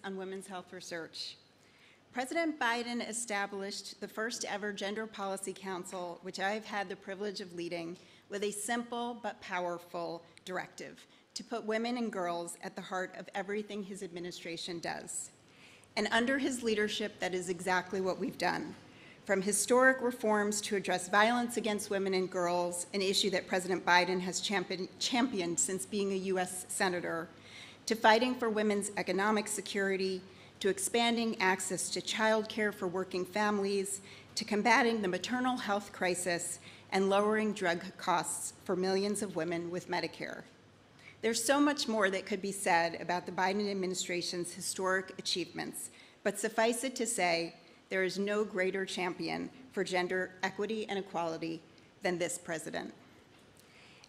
on women's health research. President Biden established the first ever Gender Policy Council, which I've had the privilege of leading, with a simple but powerful directive to put women and girls at the heart of everything his administration does. And under his leadership, that is exactly what we've done. From historic reforms to address violence against women and girls, an issue that President Biden has championed since being a U.S. Senator, to fighting for women's economic security, to expanding access to child care for working families, to combating the maternal health crisis, and lowering drug costs for millions of women with Medicare. There's so much more that could be said about the Biden administration's historic achievements, but suffice it to say, there is no greater champion for gender equity and equality than this president.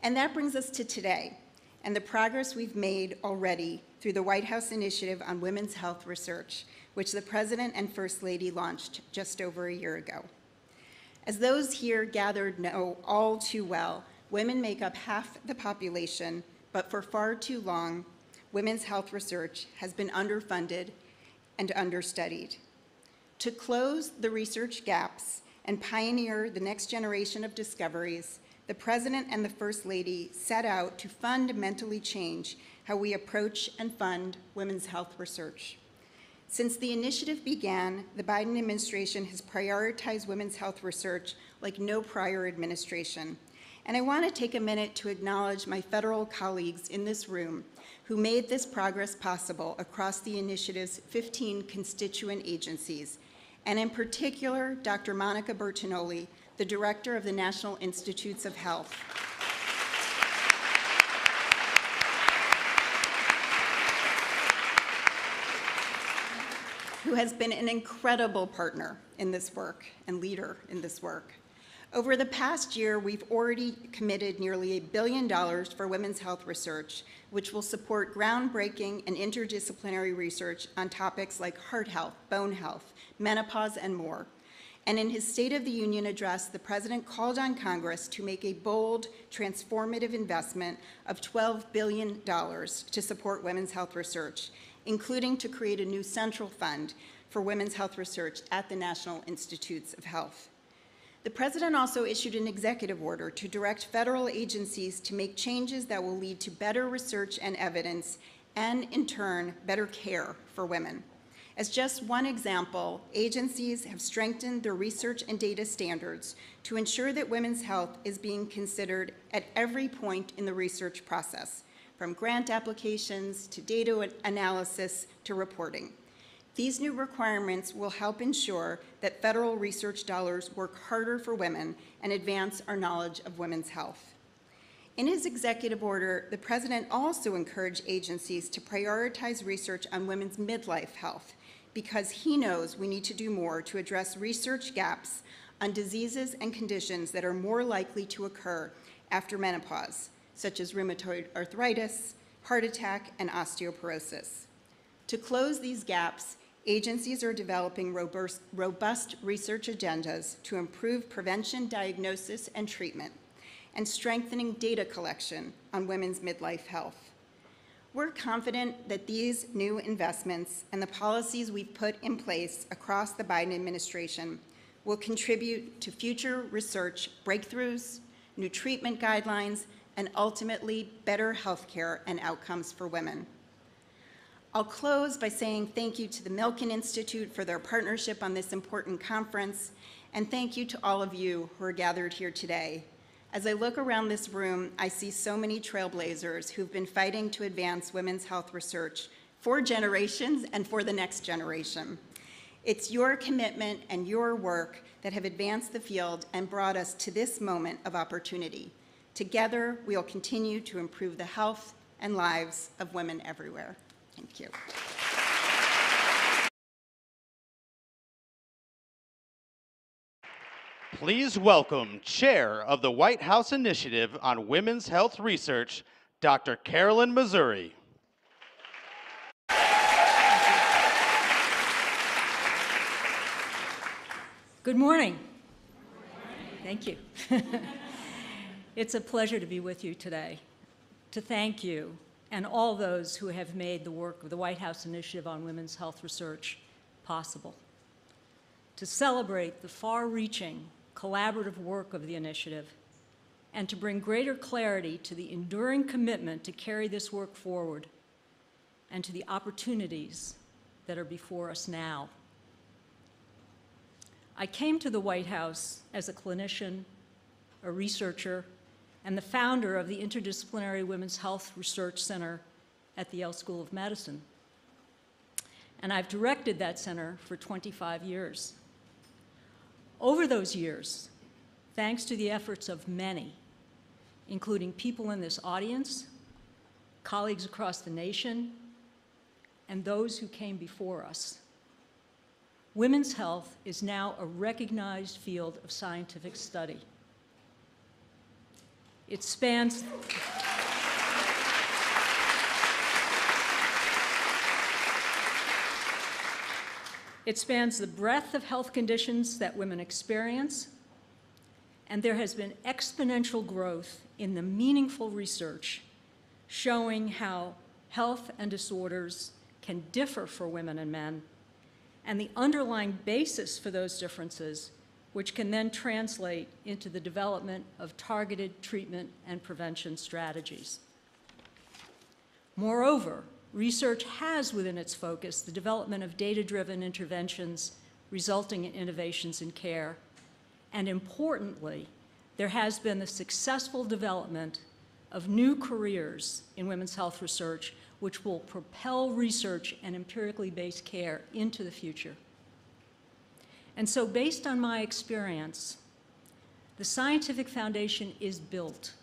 And that brings us to today and the progress we've made already through the White House Initiative on Women's Health Research, which the President and First Lady launched just over a year ago. As those here gathered know all too well, women make up half the population, but for far too long, women's health research has been underfunded and understudied. To close the research gaps and pioneer the next generation of discoveries, the President and the First Lady set out to fundamentally change how we approach and fund women's health research. Since the initiative began, the Biden administration has prioritized women's health research like no prior administration. And I want to take a minute to acknowledge my federal colleagues in this room who made this progress possible across the initiative's 15 constituent agencies, and in particular, Dr. Monica Bertinoli, the director of the National Institutes of Health. Who has been an incredible partner in this work and leader in this work. Over the past year, we've already committed nearly $1 billion for women's health research, which will support groundbreaking and interdisciplinary research on topics like heart health, bone health, menopause, and more. And in his State of the Union address, the President called on Congress to make a bold, transformative investment of $12 billion to support women's health research, including to create a new central fund for women's health research at the National Institutes of Health. The President also issued an executive order to direct federal agencies to make changes that will lead to better research and evidence and, in turn, better care for women. As just one example, agencies have strengthened their research and data standards to ensure that women's health is being considered at every point in the research process, from grant applications to data analysis to reporting. These new requirements will help ensure that federal research dollars work harder for women and advance our knowledge of women's health. In his executive order, the President also encouraged agencies to prioritize research on women's midlife health because he knows we need to do more to address research gaps on diseases and conditions that are more likely to occur after menopause, such as rheumatoid arthritis, heart attack, and osteoporosis. To close these gaps, agencies are developing robust research agendas to improve prevention, diagnosis, and treatment, and strengthening data collection on women's midlife health. We're confident that these new investments and the policies we've put in place across the Biden administration will contribute to future research breakthroughs, new treatment guidelines, and ultimately better health care and outcomes for women. I'll close by saying thank you to the Milken Institute for their partnership on this important conference, and thank you to all of you who are gathered here today. As I look around this room, I see so many trailblazers who've been fighting to advance women's health research for generations and for the next generation. It's your commitment and your work that have advanced the field and brought us to this moment of opportunity. Together, we'll continue to improve the health and lives of women everywhere. Thank you. Please welcome Chair of the White House Initiative on Women's Health Research, Dr. Carolyn Mazuri. Good morning. Thank you. It's a pleasure to be with you today, to thank you, and all those who have made the work of the White House Initiative on Women's Health Research possible. To celebrate the far-reaching collaborative work of the initiative and to bring greater clarity to the enduring commitment to carry this work forward and to the opportunities that are before us now. I came to the White House as a clinician, a researcher, and the founder of the Interdisciplinary Women's Health Research Center at the Yale School of Medicine. And I've directed that center for 25 years. Over those years, thanks to the efforts of many, including people in this audience, colleagues across the nation, and those who came before us, women's health is now a recognized field of scientific study. It spans the breadth of health conditions that women experience, and there has been exponential growth in the meaningful research showing how health and disorders can differ for women and men, and the underlying basis for those differences, which can then translate into the development of targeted treatment and prevention strategies. Moreover, research has within its focus the development of data-driven interventions resulting in innovations in care, and importantly, there has been the successful development of new careers in women's health research which will propel research and empirically based care into the future. And so based on my experience, the scientific foundation is built.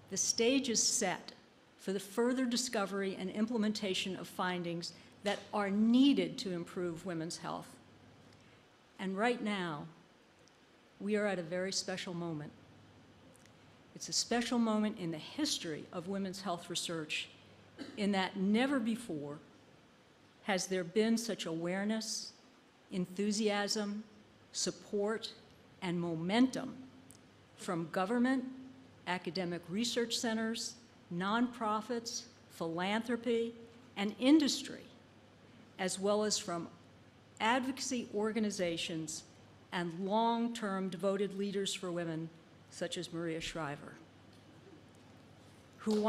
The stage is set for the further discovery and implementation of findings that are needed to improve women's health. And right now, we are at a very special moment. It's a special moment in the history of women's health research in that never before has there been such awareness, enthusiasm, support, and momentum from government, academic research centers, nonprofits, philanthropy, and industry, as well as from advocacy organizations and long-term devoted leaders for women, such as Maria Shriver, who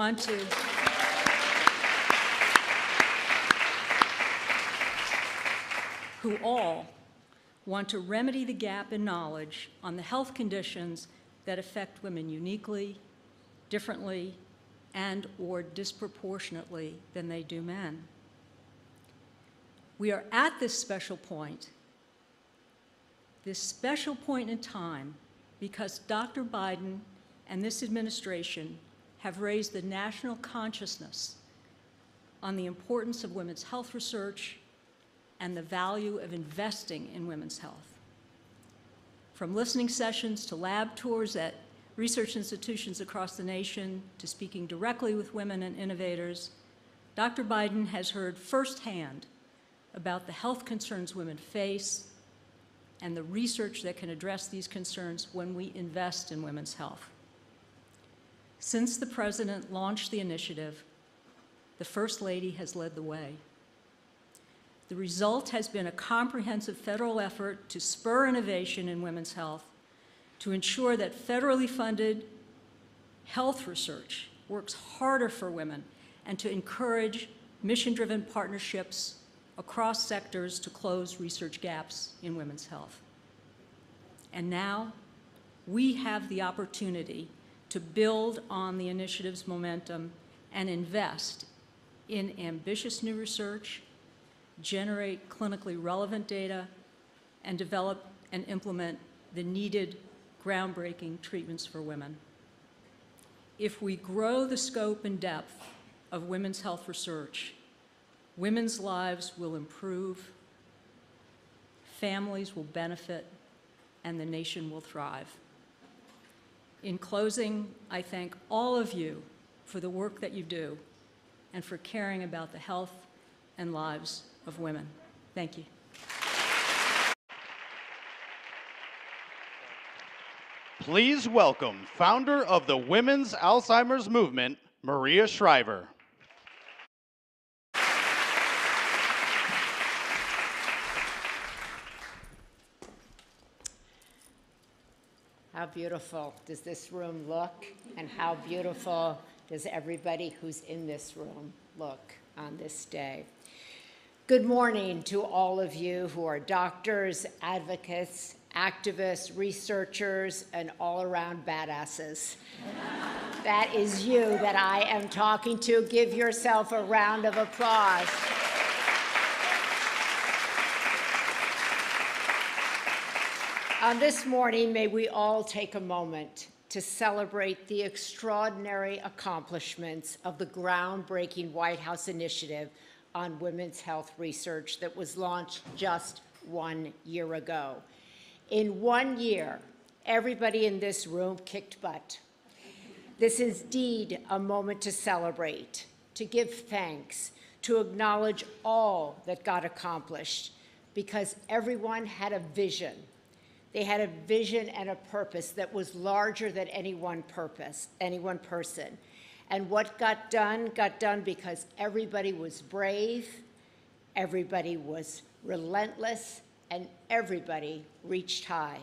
all want to remedy the gap in knowledge on the health conditions that affect women uniquely, differently, and or disproportionately than they do men. We are at this special point in time because Dr. Biden and this administration have raised the national consciousness on the importance of women's health research and the value of investing in women's health. From listening sessions to lab tours at research institutions across the nation to speaking directly with women and innovators, Dr. Biden has heard firsthand about the health concerns women face and the research that can address these concerns when we invest in women's health. Since the President launched the initiative, the First Lady has led the way. The result has been a comprehensive federal effort to spur innovation in women's health, to ensure that federally funded health research works harder for women, and to encourage mission-driven partnerships across sectors to close research gaps in women's health. And now, we have the opportunity to build on the initiative's momentum and invest in ambitious new research, generate clinically relevant data, and develop and implement the needed groundbreaking treatments for women. If we grow the scope and depth of women's health research, women's lives will improve, families will benefit, and the nation will thrive. In closing, I thank all of you for the work that you do and for caring about the health and lives of women. Thank you. Please welcome founder of the Women's Alzheimer's Movement, Maria Shriver. How beautiful does this room look, and how beautiful does everybody who's in this room look on this day. Good morning to all of you who are doctors, advocates, activists, researchers, and all-around badasses. That is you that I am talking to. Give yourself a round of applause. On this morning, may we all take a moment to celebrate the extraordinary accomplishments of the groundbreaking White House initiative on women's health research that was launched just 1 year ago. In 1 year, everybody in this room kicked butt. This is indeed a moment to celebrate, to give thanks, to acknowledge all that got accomplished, because everyone had a vision. They had a vision and a purpose that was larger than any one person. And what got done because everybody was brave, everybody was relentless, and everybody reached high.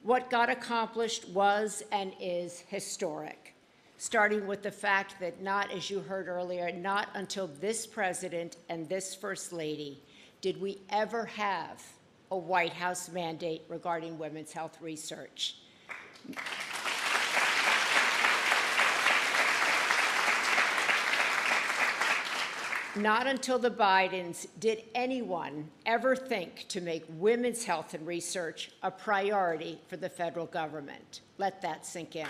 What got accomplished was and is historic, starting with the fact that not, as you heard earlier, not until this president and this first lady did we ever have a White House mandate regarding women's health research. Not until the Bidens did anyone ever think to make women's health and research a priority for the federal government. Let that sink in.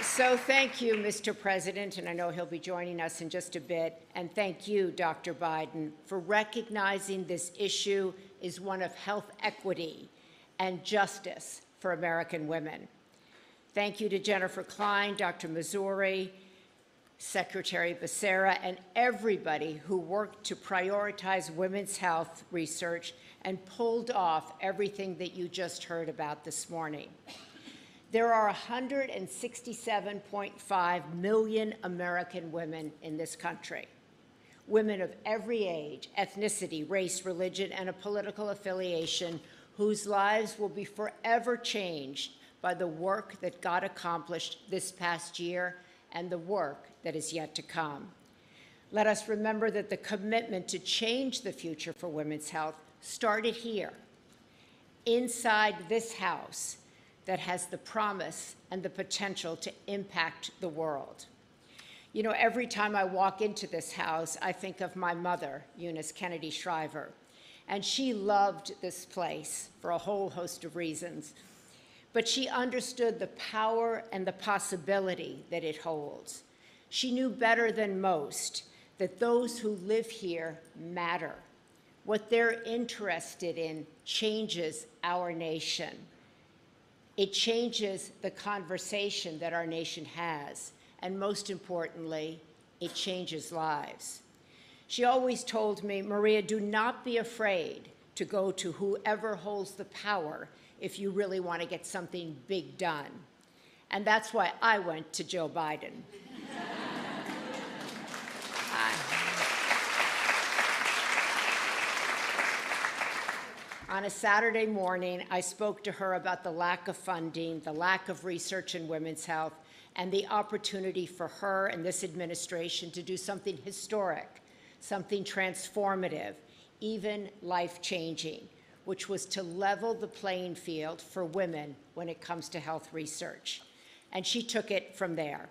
So thank you, Mr. President, and I know he'll be joining us in just a bit, and thank you, Dr. Biden, for recognizing this issue is one of health equity and justice for American women. Thank you to Jennifer Klein, Dr. Mazuri, Secretary Becerra, and everybody who worked to prioritize women's health research and pulled off everything that you just heard about this morning. There are 167.5 million American women in this country, women of every age, ethnicity, race, religion, and a political affiliation whose lives will be forever changed by the work that got accomplished this past year and the work that is yet to come. Let us remember that the commitment to change the future for women's health started here, inside this House, that has the promise and the potential to impact the world. You know, every time I walk into this house, I think of my mother, Eunice Kennedy Shriver, and she loved this place for a whole host of reasons, but she understood the power and the possibility that it holds. She knew better than most that those who live here matter. What they're interested in changes our nation. It changes the conversation that our nation has, and most importantly, it changes lives. She always told me, Maria, do not be afraid to go to whoever holds the power if you really want to get something big done. And that's why I went to Joe Biden. On a Saturday morning, I spoke to her about the lack of funding, the lack of research in women's health, and the opportunity for her and this administration to do something historic, something transformative, even life-changing, which was to level the playing field for women when it comes to health research. And she took it from there,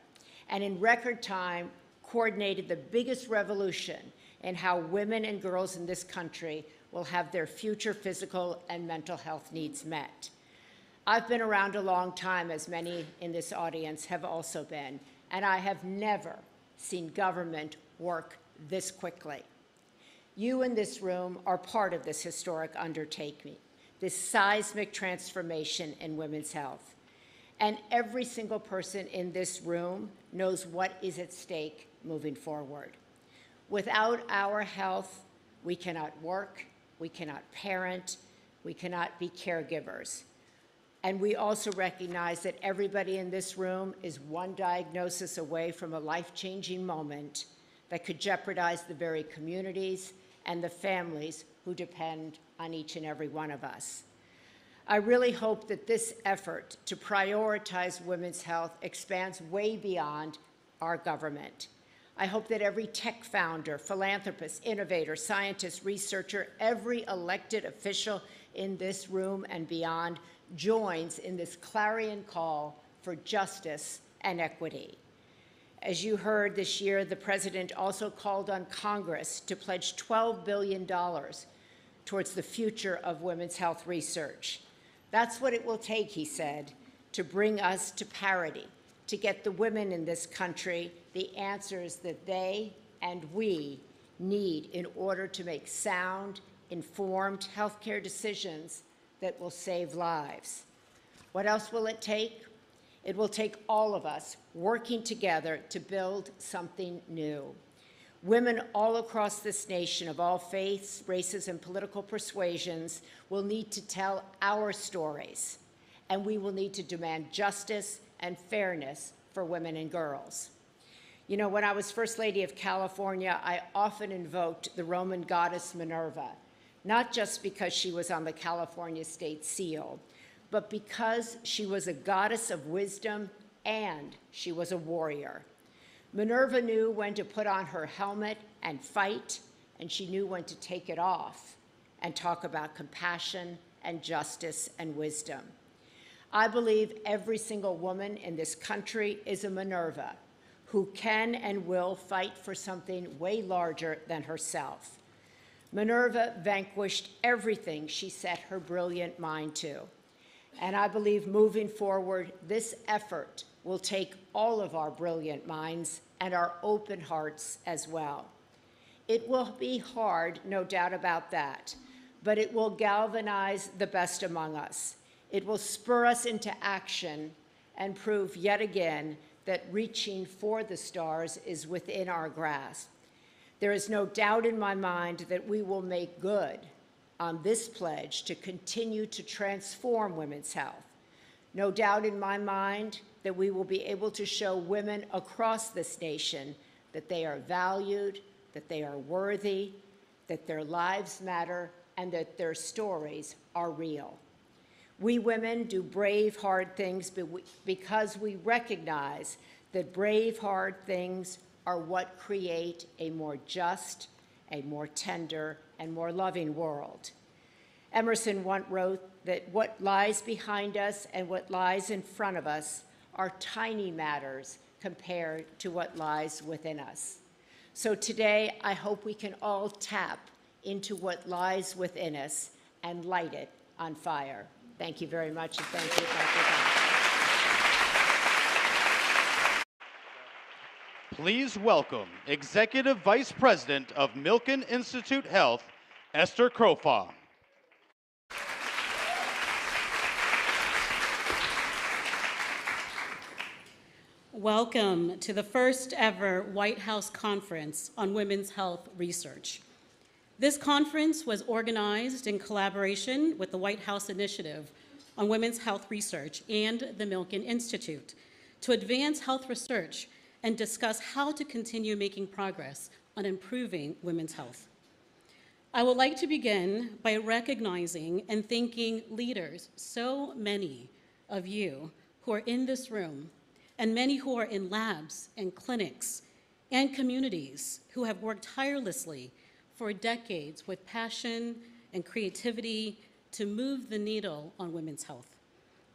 and in record time, coordinated the biggest revolution in how women and girls in this country will have their future physical and mental health needs met. I've been around a long time, as many in this audience have also been, and I have never seen government work this quickly. You in this room are part of this historic undertaking, this seismic transformation in women's health. And every single person in this room knows what is at stake moving forward. Without our health, we cannot work, we cannot parent, we cannot be caregivers. And we also recognize that everybody in this room is one diagnosis away from a life-changing moment that could jeopardize the very communities and the families who depend on each and every one of us. I really hope that this effort to prioritize women's health expands way beyond our government. I hope that every tech founder, philanthropist, innovator, scientist, researcher, every elected official in this room and beyond joins in this clarion call for justice and equity. As you heard this year, the President also called on Congress to pledge $12 billion towards the future of women's health research. That's what it will take, he said, to bring us to parity, to get the women in this country the answers that they and we need in order to make sound, informed healthcare decisions that will save lives. What else will it take? It will take all of us working together to build something new. Women all across this nation of all faiths, races, and political persuasions will need to tell our stories, and we will need to demand justice and fairness for women and girls. You know, when I was First Lady of California, I often invoked the Roman goddess Minerva, not just because she was on the California state seal, but because she was a goddess of wisdom and she was a warrior. Minerva knew when to put on her helmet and fight, and she knew when to take it off and talk about compassion and justice and wisdom. I believe every single woman in this country is a Minerva who can and will fight for something way larger than herself. Minerva vanquished everything she set her brilliant mind to. And I believe moving forward, this effort will take all of our brilliant minds and our open hearts as well. It will be hard, no doubt about that, but it will galvanize the best among us. It will spur us into action and prove yet again that reaching for the stars is within our grasp. There is no doubt in my mind that we will make good on this pledge to continue to transform women's health. No doubt in my mind that we will be able to show women across this nation that they are valued, that they are worthy, that their lives matter, and that their stories are real. We women do brave, hard things because we recognize that brave, hard things are what create a more just, a more tender, and more loving world. Emerson once wrote that what lies behind us and what lies in front of us are tiny matters compared to what lies within us. So today, I hope we can all tap into what lies within us and light it on fire. Thank you very much, and thank you, Dr. Biden. Please welcome Executive Vice President of Milken Institute Health, Esther Krofa. Welcome to the first ever White House Conference on Women's Health Research. This conference was organized in collaboration with the White House Initiative on Women's Health Research and the Milken Institute to advance health research and discuss how to continue making progress on improving women's health. I would like to begin by recognizing and thanking leaders, so many of you who are in this room, and many who are in labs and clinics and communities who have worked tirelessly for decades with passion and creativity to move the needle on women's health.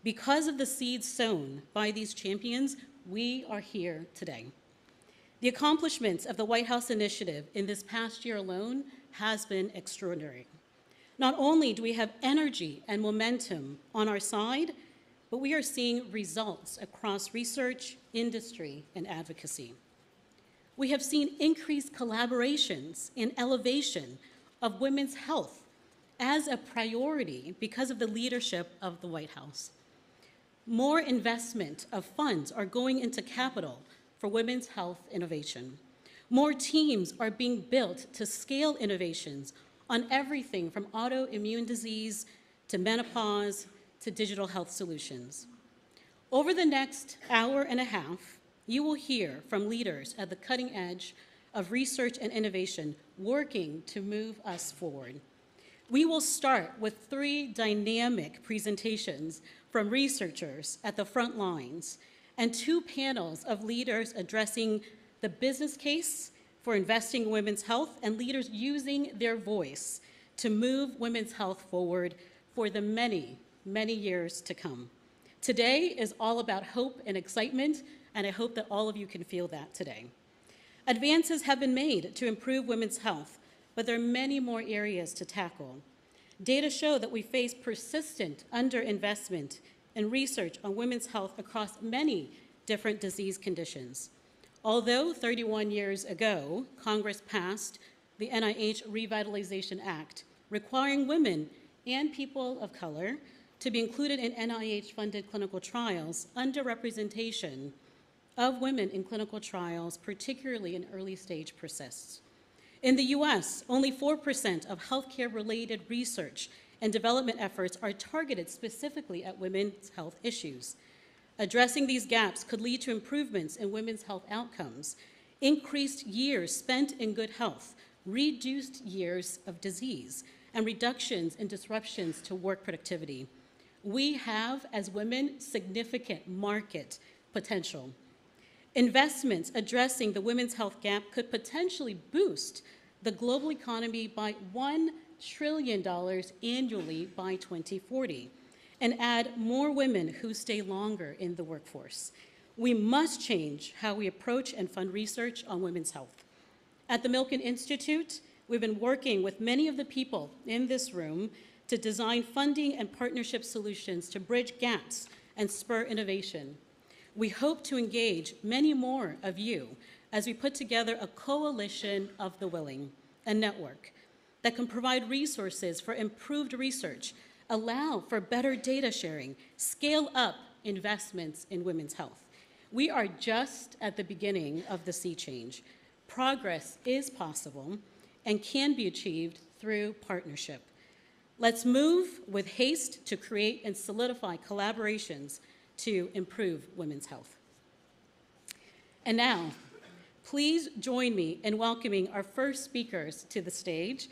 Because of the seeds sown by these champions, we are here today. The accomplishments of the White House Initiative in this past year alone has been extraordinary. Not only do we have energy and momentum on our side, but we are seeing results across research, industry, and advocacy. We have seen increased collaborations and elevation of women's health as a priority because of the leadership of the White House. More investment of funds are going into capital for women's health innovation. More teams are being built to scale innovations on everything from autoimmune disease to menopause to digital health solutions. Over the next hour and a half, you will hear from leaders at the cutting edge of research and innovation working to move us forward. We will start with 3 dynamic presentations from researchers at the front lines and 2 panels of leaders addressing the business case for investing in women's health and leaders using their voice to move women's health forward for the many, many years to come. Today is all about hope and excitement, and I hope that all of you can feel that today. Advances have been made to improve women's health, but there are many more areas to tackle. Data show that we face persistent underinvestment in research on women's health across many different disease conditions. Although 31 years ago, Congress passed the NIH Revitalization Act, requiring women and people of color to be included in NIH-funded clinical trials, underrepresentation of women in clinical trials, particularly in early stage, persists. In the US, only 4% of healthcare-related research and development efforts are targeted specifically at women's health issues. Addressing these gaps could lead to improvements in women's health outcomes, increased years spent in good health, reduced years of disease, and reductions in disruptions to work productivity. We have, as women, significant market potential. Investments addressing the women's health gap could potentially boost the global economy by $1 trillion annually by 2040 and add more women who stay longer in the workforce. We must change how we approach and fund research on women's health. At the Milken Institute, we've been working with many of the people in this room to design funding and partnership solutions to bridge gaps and spur innovation. We hope to engage many more of you as we put together a coalition of the willing, a network that can provide resources for improved research, allow for better data sharing, scale up investments in women's health. We are just at the beginning of the sea change. Progress is possible and can be achieved through partnership. Let's move with haste to create and solidify collaborations to improve women's health. And now, please join me in welcoming our first speakers to the stage,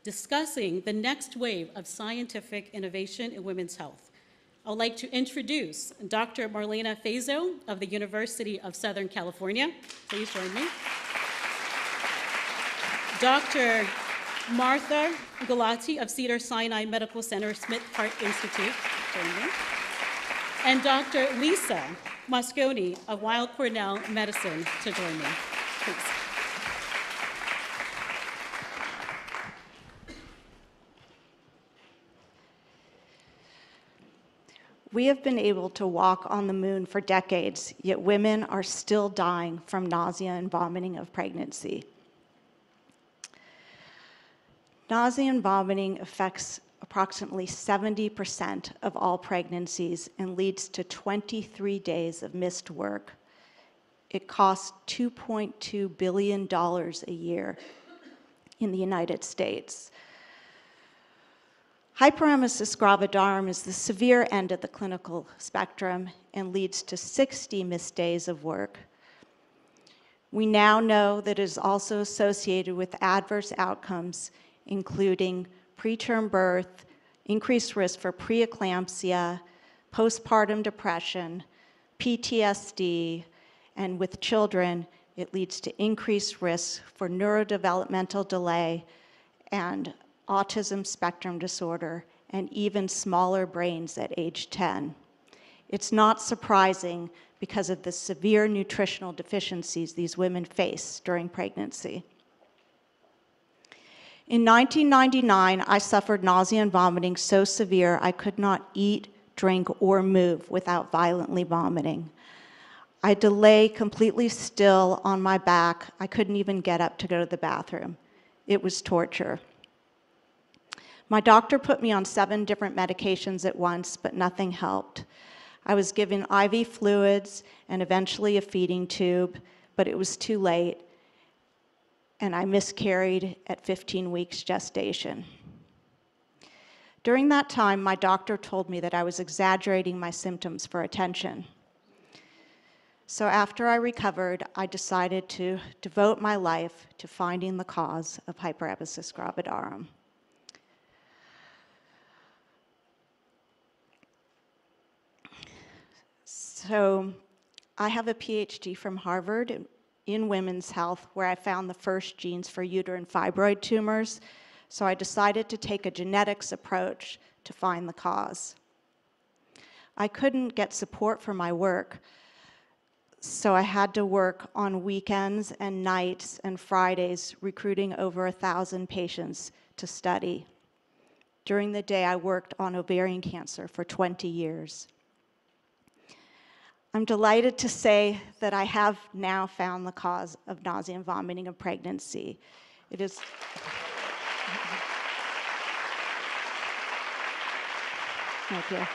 discussing the next wave of scientific innovation in women's health. I would like to introduce Dr. Marlena Fazo of the University of Southern California. Please join me. Dr. Martha Gulati of Cedars-Sinai Medical Center Smith Heart Institute. Join me. And Dr. Lisa Mosconi of Weill Cornell Medicine to join me, please. We have been able to walk on the moon for decades, yet women are still dying from nausea and vomiting of pregnancy. Nausea and vomiting affects approximately 70% of all pregnancies and leads to 23 days of missed work. It costs $2.2 billion a year in the United States. Hyperemesis gravidarum is the severe end of the clinical spectrum and leads to 60 missed days of work. We now know that it is also associated with adverse outcomes, including preterm birth, increased risk for preeclampsia, postpartum depression, PTSD, and with children, it leads to increased risk for neurodevelopmental delay and autism spectrum disorder, and even smaller brains at age 10. It's not surprising because of the severe nutritional deficiencies these women face during pregnancy. In 1999, I suffered nausea and vomiting so severe I could not eat, drink, or move without violently vomiting. I'd lay completely still on my back. I couldn't even get up to go to the bathroom. It was torture. My doctor put me on 7 different medications at once, but nothing helped. I was given IV fluids and eventually a feeding tube, but it was too late, and I miscarried at 15 weeks gestation. During that time, my doctor told me that I was exaggerating my symptoms for attention. So after I recovered, I decided to devote my life to finding the cause of hyperemesis gravidarum. So I have a PhD from Harvard in women's health, where I found the first genes for uterine fibroid tumors. So I decided to take a genetics approach to find the cause. I couldn't get support for my work, so I had to work on weekends and nights and Fridays, recruiting over 1,000 patients to study. During the day, I worked on ovarian cancer for 20 years. I'm delighted to say that I have now found the cause of nausea and vomiting in pregnancy. It is... Thank you.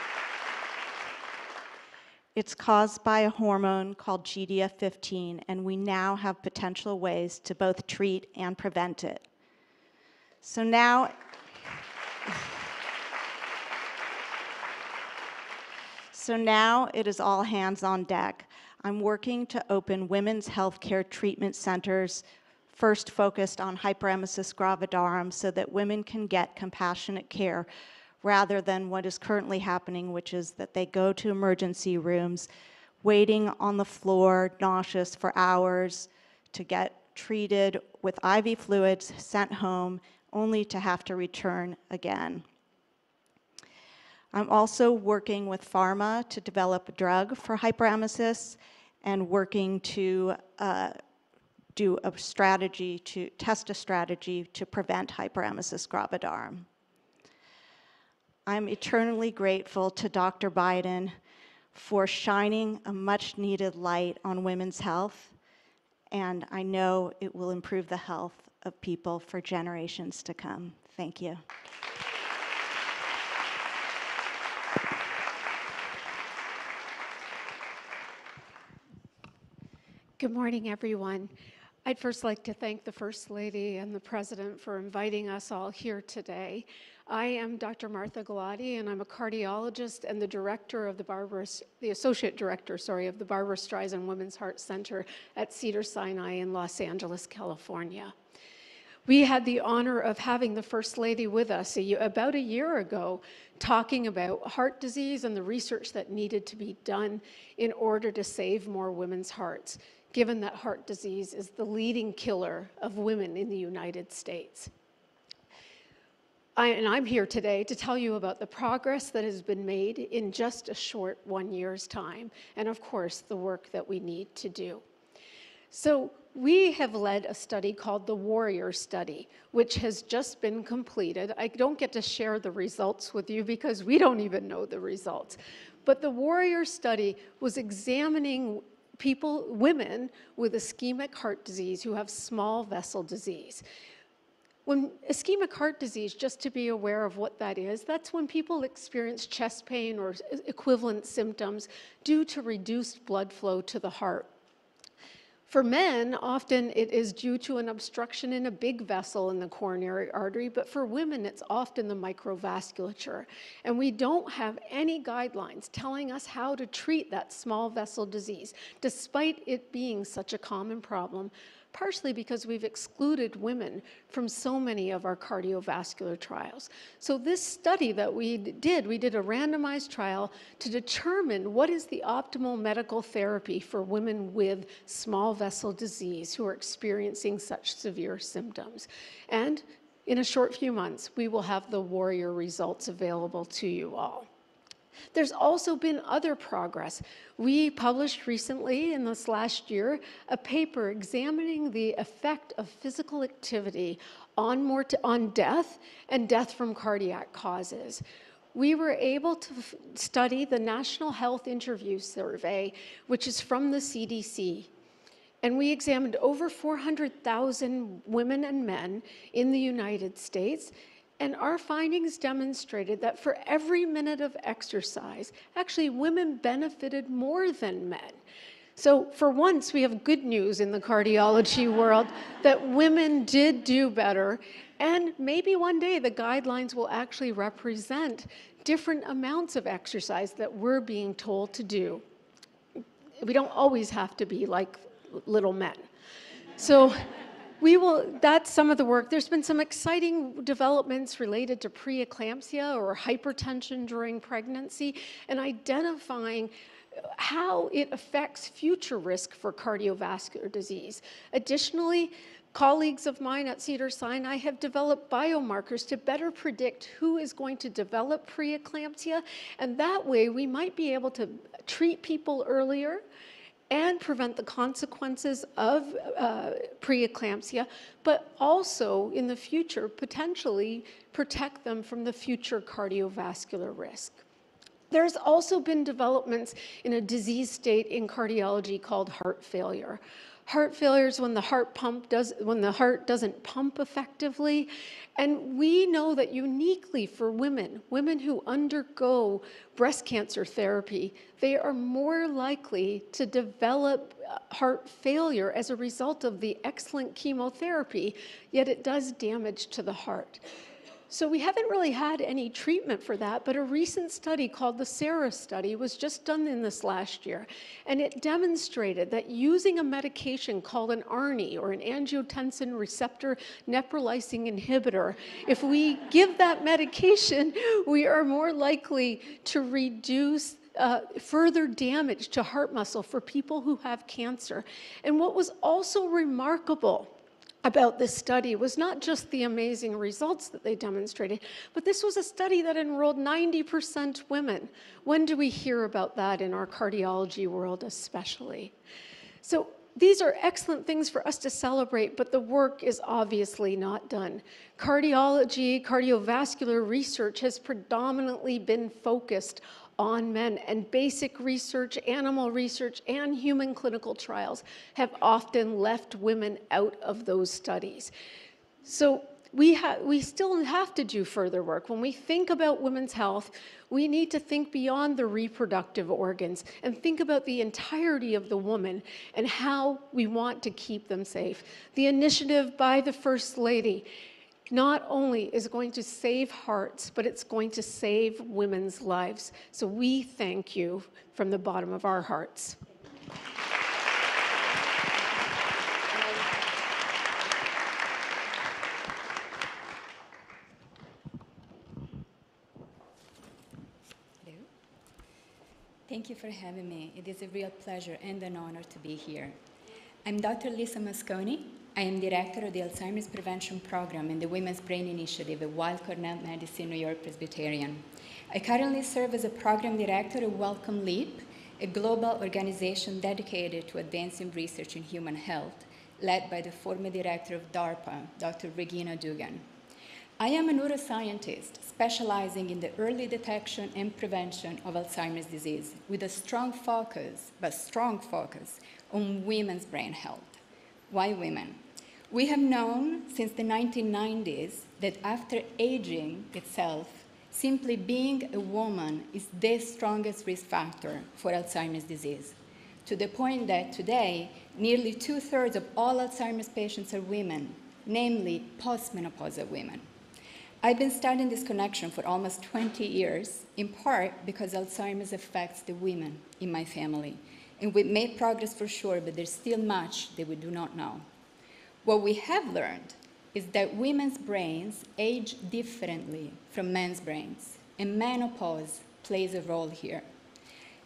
It's caused by a hormone called GDF15, and we now have potential ways to both treat and prevent it. So now it is all hands on deck. I'm working to open women's healthcare treatment centers, first focused on hyperemesis gravidarum, so that women can get compassionate care rather than what is currently happening, which is that they go to emergency rooms, waiting on the floor, nauseous for hours, to get treated with IV fluids, sent home, only to have to return again. I'm also working with pharma to develop a drug for hyperemesis, and working to do a strategy to test a strategy to prevent hyperemesis gravidarum. I'm eternally grateful to Dr. Biden for shining a much needed light on women's health, and I know it will improve the health of people for generations to come. Thank you. Good morning, everyone. I'd first like to thank the First Lady and the President for inviting us all here today. I am Dr. Martha Galati, and I'm a cardiologist and the director of the associate director, of the Barbara Streisand Women's Heart Center at Cedars-Sinai in Los Angeles, California. We had the honor of having the First Lady with us about a year ago, talking about heart disease and the research that needed to be done in order to save more women's hearts, given that heart disease is the leading killer of women in the United States. I'm here today to tell you about the progress that has been made in just a short 1 year's time, and of course, the work that we need to do. So we have led a study called the Warrior Study, which has just been completed. I don't get to share the results with you because we don't even know the results. But the Warrior Study was examining women with ischemic heart disease who have small vessel disease. When ischemic heart disease, just to be aware of what that is, that's when people experience chest pain or equivalent symptoms due to reduced blood flow to the heart. For men, often it is due to an obstruction in a big vessel in the coronary artery, but for women, it's often the microvasculature. And we don't have any guidelines telling us how to treat that small vessel disease, despite it being such a common problem, partially because we've excluded women from so many of our cardiovascular trials. So this study that we did a randomized trial to determine what is the optimal medical therapy for women with small vessel disease who are experiencing such severe symptoms. And in a short few months, we will have the Warrior results available to you all. There's also been other progress. We published recently, in this last year, a paper examining the effect of physical activity on death and death from cardiac causes. We were able to study the National Health Interview Survey, which is from the CDC. And we examined over 400,000 women and men in the United States. And our findings demonstrated that for every minute of exercise, actually women benefited more than men. So for once, we have good news in the cardiology world that women did do better. And maybe one day the guidelines will actually represent different amounts of exercise that we're being told to do. We don't always have to be like little men. So that's some of the work. There's been some exciting developments related to preeclampsia or hypertension during pregnancy and identifying how it affects future risk for cardiovascular disease. Additionally, colleagues of mine at Cedars-Sinai have developed biomarkers to better predict who is going to develop preeclampsia, and that way we might be able to treat people earlier and prevent the consequences of preeclampsia, but also in the future potentially protect them from the future cardiovascular risk. There's also been developments in a disease state in cardiology called heart failure. Heart failure is when the heart doesn't pump effectively. And we know that uniquely for women who undergo breast cancer therapy, they are more likely to develop heart failure as a result of the excellent chemotherapy, yet it does damage to the heart. So we haven't really had any treatment for that, but a recent study called the SARA study was just done in this last year, and it demonstrated that using a medication called an ARNI, or an angiotensin receptor neprilysin inhibitor, if we give that medication, we are more likely to reduce further damage to heart muscle for people who have cancer. And what was also remarkable about this study was not just the amazing results that they demonstrated, but this was a study that enrolled 90% women. When do we hear about that in our cardiology world especially? So these are excellent things for us to celebrate, but the work is obviously not done. Cardiology, cardiovascular research has predominantly been focused on men, and basic research, animal research, and human clinical trials have often left women out of those studies. So we still have to do further work. When we think about women's health, we need to think beyond the reproductive organs and think about the entirety of the woman and how we want to keep them safe. The initiative by the First Lady not only is going to save hearts, but it's going to save women's lives. So we thank you from the bottom of our hearts. Hello. Thank you for having me. It is a real pleasure and an honor to be here. I'm Dr. Lisa Mosconi. I am director of the Alzheimer's Prevention Program in the Women's Brain Initiative at Weill Cornell Medicine, New York Presbyterian. I currently serve as a program director at Wellcome Leap, a global organization dedicated to advancing research in human health, led by the former director of DARPA, Dr. Regina Dugan. I am a neuroscientist specializing in the early detection and prevention of Alzheimer's disease with a strong focus on women's brain health. Why women? We have known since the 1990s that after aging itself, simply being a woman is the strongest risk factor for Alzheimer's disease, to the point that today, nearly 2/3 of all Alzheimer's patients are women, namely postmenopausal women. I've been studying this connection for almost 20 years, in part because Alzheimer's affects the women in my family. And we've made progress for sure, but there's still much that we do not know. What we have learned is that women's brains age differently from men's brains, and menopause plays a role here.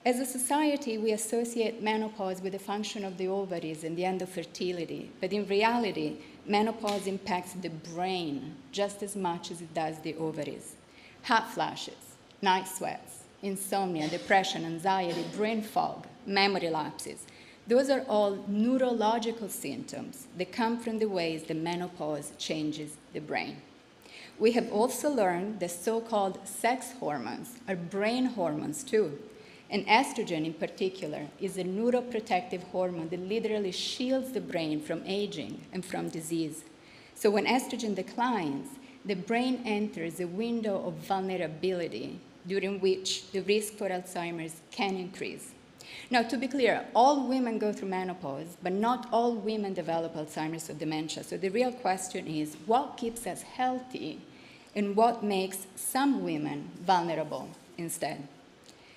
As a society, we associate menopause with the function of the ovaries and the end of fertility, but in reality, menopause impacts the brain just as much as it does the ovaries. Hot flashes, night sweats, insomnia, depression, anxiety, brain fog, memory lapses. Those are all neurological symptoms that come from the ways that menopause changes the brain. We have also learned that so-called sex hormones are brain hormones too. And estrogen in particular is a neuroprotective hormone that literally shields the brain from aging and from disease. So when estrogen declines, the brain enters a window of vulnerability during which the risk for Alzheimer's can increase. Now, to be clear, all women go through menopause, but not all women develop Alzheimer's or dementia. So the real question is, what keeps us healthy and what makes some women vulnerable instead?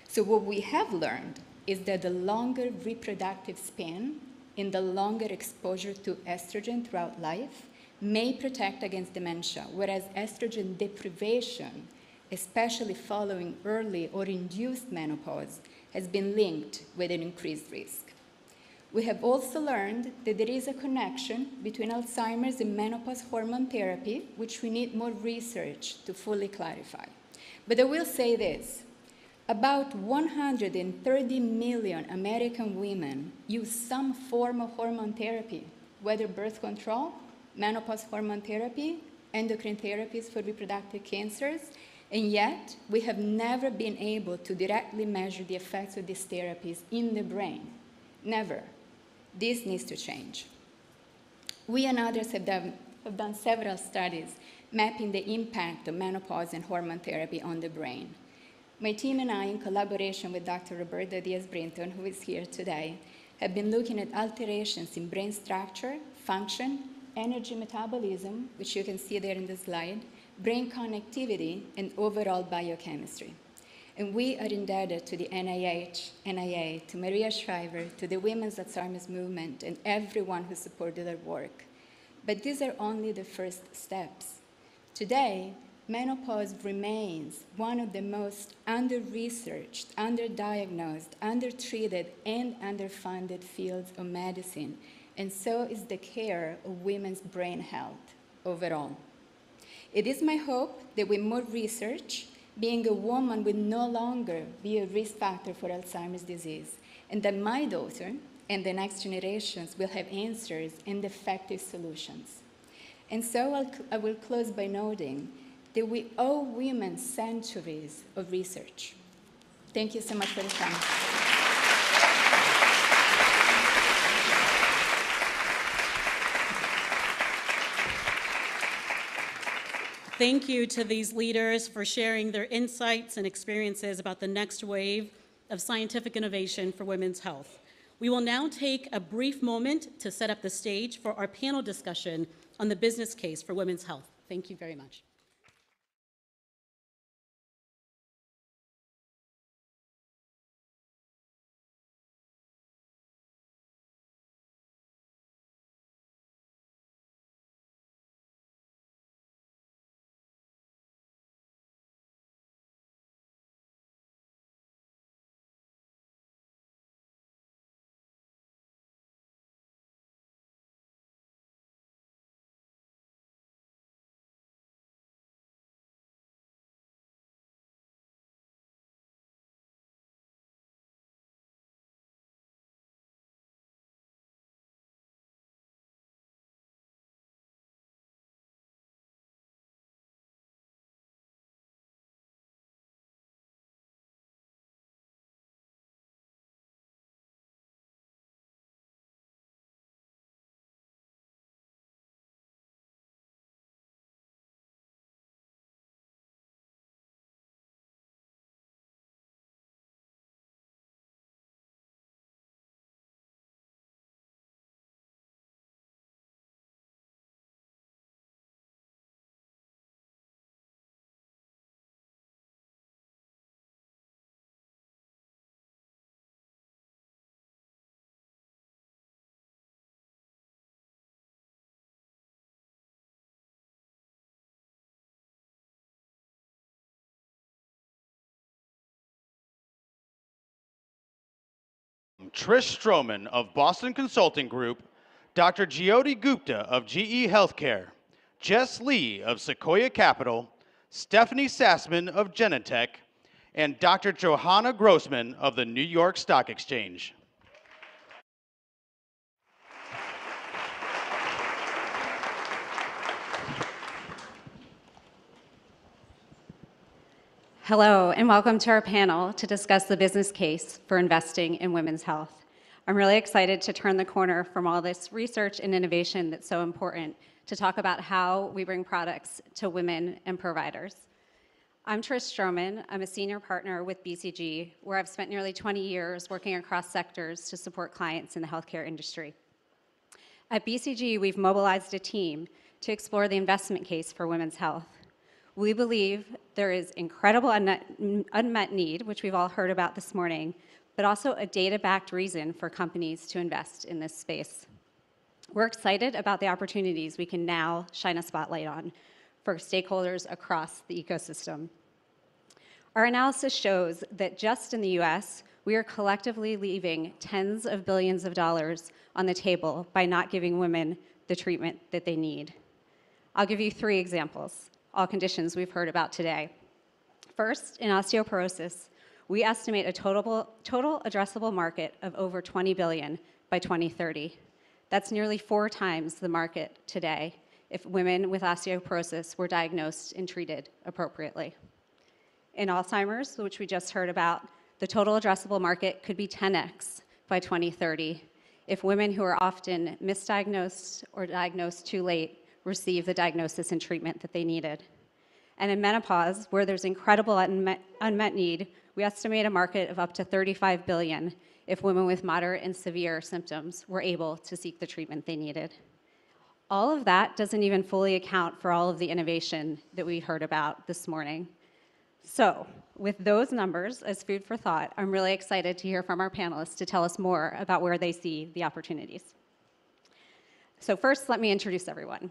So what we have learned is that the longer reproductive span and the longer exposure to estrogen throughout life may protect against dementia, whereas estrogen deprivation, especially following early or induced menopause, has been linked with an increased risk. We have also learned that there is a connection between Alzheimer's and menopause hormone therapy, which we need more research to fully clarify. But I will say this. About 130 million American women use some form of hormone therapy, whether birth control, menopause hormone therapy, endocrine therapies for reproductive cancers, and yet we have never been able to directly measure the effects of these therapies in the brain. Never. This needs to change. We and others have done several studies mapping the impact of menopause and hormone therapy on the brain. My team and I, in collaboration with Dr. Roberta Diaz-Brinton, who is here today, have been looking at alterations in brain structure, function, energy metabolism, which you can see there in the slide, brain connectivity, and overall biochemistry. And we are indebted to the NIH, NIA, to Maria Shriver, to the Women's Alzheimer's Movement, and everyone who supported our work. But these are only the first steps. Today, menopause remains one of the most under-researched, under-diagnosed, under-treated, and underfunded fields of medicine, and so is the care of women's brain health overall. It is my hope that with more research, being a woman will no longer be a risk factor for Alzheimer's disease, and that my daughter and the next generations will have answers and effective solutions. And so I will close by noting that we owe women centuries of research. Thank you so much for the time. Thank you to these leaders for sharing their insights and experiences about the next wave of scientific innovation for women's health. We will now take a brief moment to set up the stage for our panel discussion on the business case for women's health. Thank you very much. Trish Stroman of Boston Consulting Group, Dr. Jyoti Gupta of GE Healthcare, Jess Lee of Sequoia Capital, Stephanie Sassman of Genentech, and Dr. Johanna Grossman of the New York Stock Exchange. Hello, and welcome to our panel to discuss the business case for investing in women's health. I'm really excited to turn the corner from all this research and innovation that's so important to talk about how we bring products to women and providers. I'm Trish Stroman. I'm a senior partner with BCG, where I've spent nearly 20 years working across sectors to support clients in the healthcare industry. At BCG, we've mobilized a team to explore the investment case for women's health. We believe there is incredible unmet need, which we've all heard about this morning, but also a data-backed reason for companies to invest in this space. We're excited about the opportunities we can now shine a spotlight on for stakeholders across the ecosystem. Our analysis shows that just in the US, we are collectively leaving tens of billions of dollars on the table by not giving women the treatment that they need. I'll give you 3 examples, all conditions we've heard about today. First, in osteoporosis, we estimate a total addressable market of over $20 billion by 2030. That's nearly 4 times the market today if women with osteoporosis were diagnosed and treated appropriately. In Alzheimer's, which we just heard about, the total addressable market could be 10x by 2030 if women who are often misdiagnosed or diagnosed too late receive the diagnosis and treatment that they needed. And in menopause, where there's incredible unmet need, we estimate a market of up to $35 billion if women with moderate and severe symptoms were able to seek the treatment they needed. All of that doesn't even fully account for all of the innovation that we heard about this morning. So, with those numbers as food for thought, I'm really excited to hear from our panelists to tell us more about where they see the opportunities. So first, let me introduce everyone.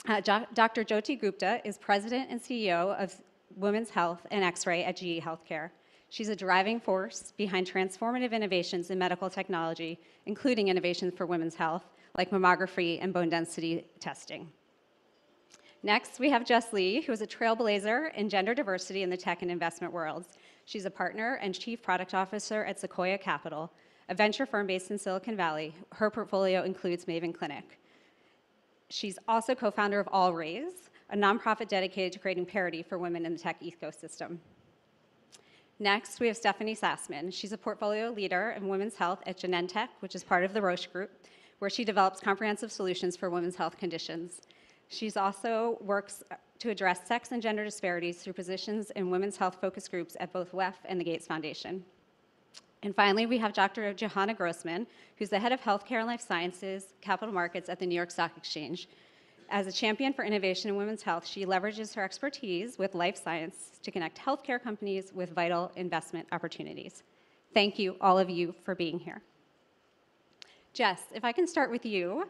Dr. Jyoti Gupta is President and CEO of Women's Health and X-Ray at GE Healthcare. She's a driving force behind transformative innovations in medical technology, including innovations for women's health, like mammography and bone density testing. Next, we have Jess Lee, who is a trailblazer in gender diversity in the tech and investment worlds. She's a partner and chief product officer at Sequoia Capital, a venture firm based in Silicon Valley. Her portfolio includes Maven Clinic. She's also co-founder of All Raise, a nonprofit dedicated to creating parity for women in the tech ecosystem. Next, we have Stephanie Sassman. She's a portfolio leader in women's health at Genentech, which is part of the Roche Group, where she develops comprehensive solutions for women's health conditions. She's also works to address sex and gender disparities through positions in women's health focus groups at both WEF and the Gates Foundation. And finally, we have Dr. Johanna Grossman, who's the head of healthcare and life sciences capital markets at the New York Stock Exchange. As a champion for innovation in women's health, she leverages her expertise with life science to connect healthcare companies with vital investment opportunities. Thank you, all of you, for being here. Jess, if I can start with you.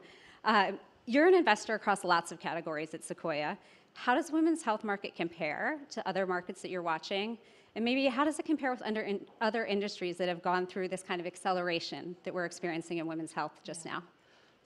You're an investor across lots of categories at Sequoia. How does women's health market compare to other markets that you're watching? And maybe how does it compare with other industries that have gone through this kind of acceleration that we're experiencing in women's health just now?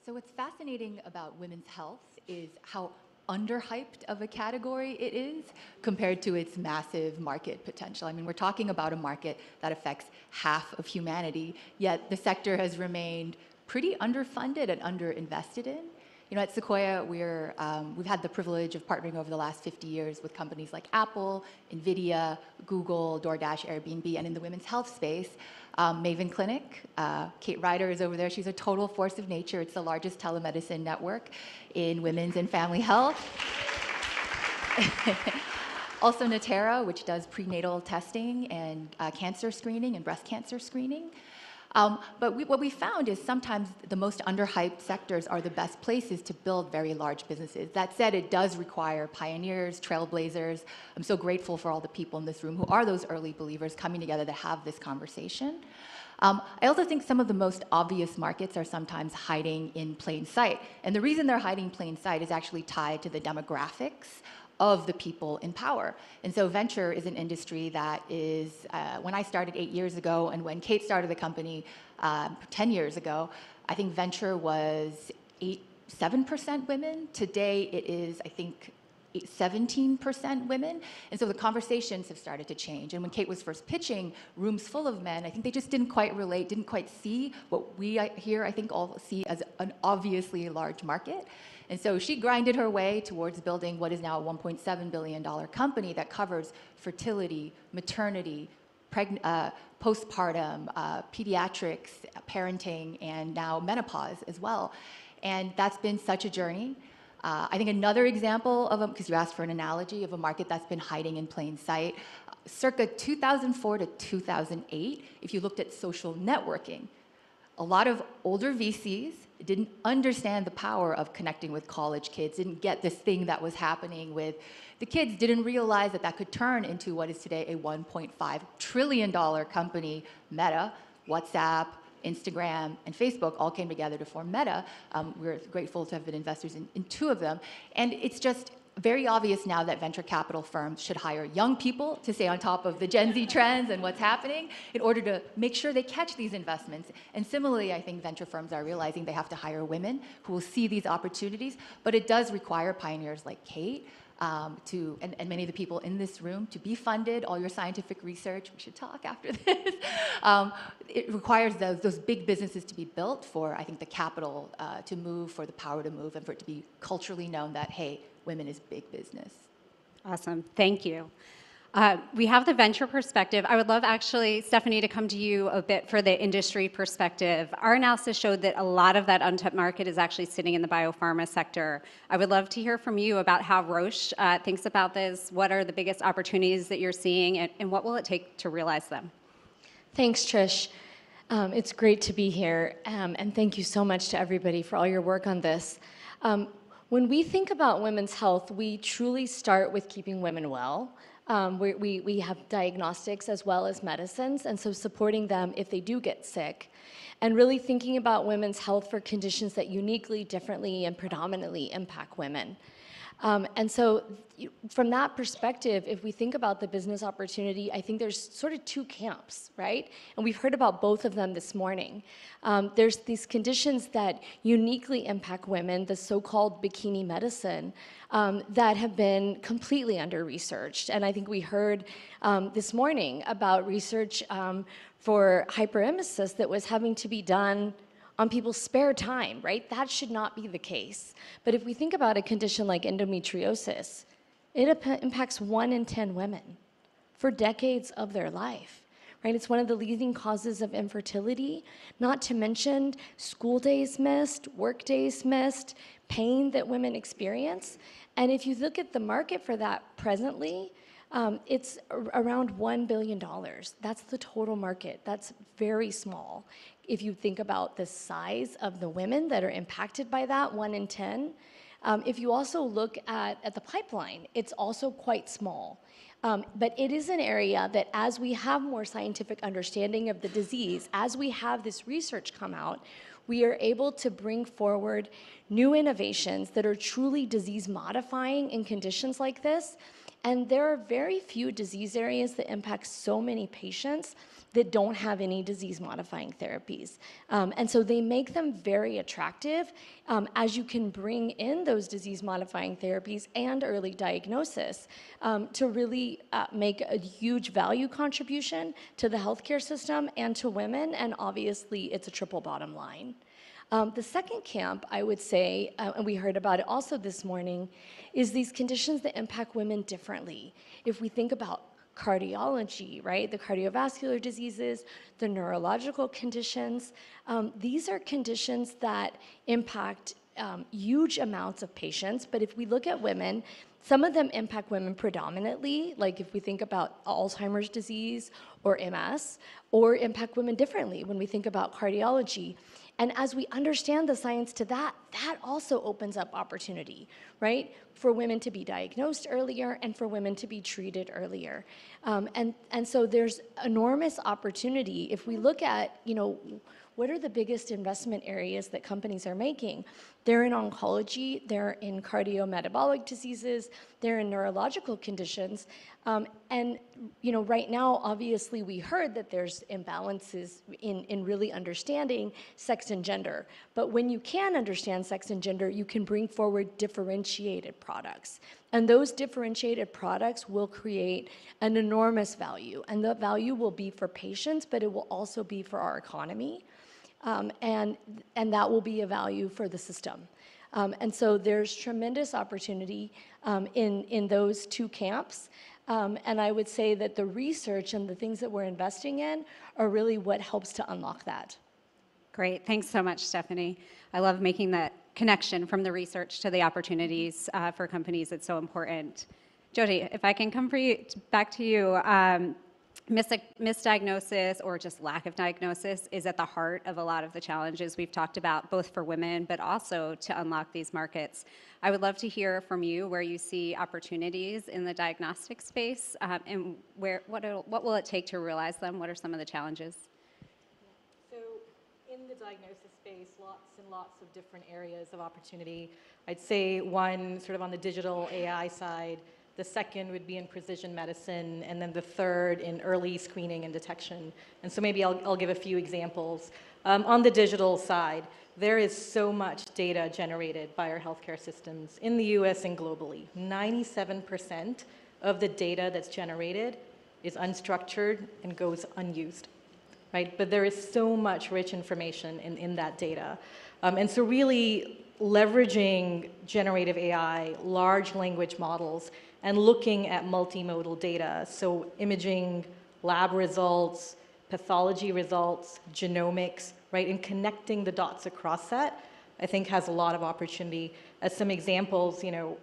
So what's fascinating about women's health is how underhyped of a category it is compared to its massive market potential. I mean, we're talking about a market that affects half of humanity, yet the sector has remained pretty underfunded and underinvested in. You know, at Sequoia, we've had the privilege of partnering over the last 50 years with companies like Apple, NVIDIA, Google, DoorDash, Airbnb, and in the women's health space, Maven Clinic. Kate Ryder is over there. She's a total force of nature. It's the largest telemedicine network in women's and family health. Also Natera, which does prenatal testing and cancer screening and breast cancer screening. But what we found is sometimes the most underhyped sectors are the best places to build very large businesses. That said, it does require pioneers, trailblazers. I'm so grateful for all the people in this room who are those early believers coming together to have this conversation. I also think some of the most obvious markets are sometimes hiding in plain sight. And the reason they're hiding in plain sight is actually tied to the demographics of the people in power. And so venture is an industry that is, when I started 8 years ago and when Kate started the company 10 years ago, I think venture was 7% women. Today it is, I think, 17% women. And so the conversations have started to change. And when Kate was first pitching rooms full of men, I think they just didn't quite relate, didn't quite see what we here, I think, all see as an obviously large market. And so she grinded her way towards building what is now a $1.7 billion company that covers fertility, maternity, postpartum, pediatrics, parenting, and now menopause as well. And that's been such a journey. I think another example of, because you asked for an analogy of a market that's been hiding in plain sight, circa 2004 to 2008, if you looked at social networking, a lot of older VCs didn't understand the power of connecting with college kids, didn't get this thing that was happening with the kids, didn't realize that that could turn into what is today a $1.5 trillion company. Meta, WhatsApp, Instagram, and Facebook all came together to form Meta. We're grateful to have been investors in 2 of them. And it's just very obvious now that venture capital firms should hire young people to stay on top of the Gen Z trends and what's happening in order to make sure they catch these investments. And similarly, I think venture firms are realizing they have to hire women who will see these opportunities, but it does require pioneers like Kate and many of the people in this room to be funded, all your scientific research. We should talk after this. It requires those big businesses to be built for, I think, the capital to move, for the power to move, and for it to be culturally known that, hey, women is big business. Awesome. Thank you. We have the venture perspective. I would love, actually, Stephanie, to come to you a bit for the industry perspective. Our analysis showed that a lot of that untapped market is actually sitting in the biopharma sector. I would love to hear from you about how Roche thinks about this. What are the biggest opportunities that you're seeing, and what will it take to realize them? Thanks, Trish. It's great to be here, and thank you so much to everybody for all your work on this. When we think about women's health, we truly start with keeping women well. We have diagnostics as well as medicines, and so supporting them if they do get sick, and really thinking about women's health for conditions that uniquely, differently, and predominantly impact women. And so from that perspective, if we think about the business opportunity, I think there's sort of two camps, right? And we've heard about both of them this morning. There's these conditions that uniquely impact women, the so-called bikini medicine, that have been completely under-researched. And I think we heard this morning about research for hyperemesis that was having to be done on people's spare time, right? That should not be the case. But if we think about a condition like endometriosis, it impacts 1 in 10 women for decades of their life, right? It's one of the leading causes of infertility, not to mention school days missed, work days missed, pain that women experience. And if you look at the market for that presently, it's around $1 billion. That's the total market. That's very small. If you think about the size of the women that are impacted by that, 1 in 10. If you also look at the pipeline, it's also quite small. But it is an area that as we have more scientific understanding of the disease, as we have this research come out, we are able to bring forward new innovations that are truly disease modifying in conditions like this. And there are very few disease areas that impact so many patients that don't have any disease-modifying therapies. And so they make them very attractive as you can bring in those disease-modifying therapies and early diagnosis to really make a huge value contribution to the healthcare system and to women, and obviously it's a triple bottom line. The second camp, I would say, and we heard about it also this morning, is these conditions that impact women differently. If we think about cardiology, right, the cardiovascular diseases, the neurological conditions, these are conditions that impact huge amounts of patients. But if we look at women, some of them impact women predominantly, like if we think about Alzheimer's disease or MS, or impact women differently when we think about cardiology. And as we understand the science to that, that also opens up opportunity, right? For women to be diagnosed earlier and for women to be treated earlier. And so there's enormous opportunity. If we look at, what are the biggest investment areas that companies are making? They're in oncology, they're in cardiometabolic diseases, they're in neurological conditions. And right now, obviously, we heard that there's imbalances in really understanding sex and gender. But when you can understand sex and gender, you can bring forward differentiated products. And those differentiated products will create an enormous value. And the value will be for patients, but it will also be for our economy. And that will be a value for the system. And so there's tremendous opportunity in those two camps. And I would say that the research and the things that we're investing in are really what helps to unlock that. Great. Thanks so much, Stephanie. I love making that connection from the research to the opportunities for companies. It's so important. Jody, if I can come back to you, misdiagnosis or just lack of diagnosis is at the heart of a lot of the challenges we've talked about, both for women, but also to unlock these markets. I would love to hear from you where you see opportunities in the diagnostic space and what will it take to realize them? What are some of the challenges? So in the diagnosis space, lots and lots of different areas of opportunity. I'd say one sort of on the digital AI side, the second would be in precision medicine, and then the third in early screening and detection. And so maybe I'll give a few examples. On the digital side, there is so much data generated by our healthcare systems in the US and globally. 97% of the data that's generated is unstructured and goes unused, right? But there is so much rich information in that data. And so really leveraging generative AI, large language models, and looking at multimodal data, so imaging, lab results, pathology results, genomics, right, and connecting the dots across that, I think has a lot of opportunity. As some examples,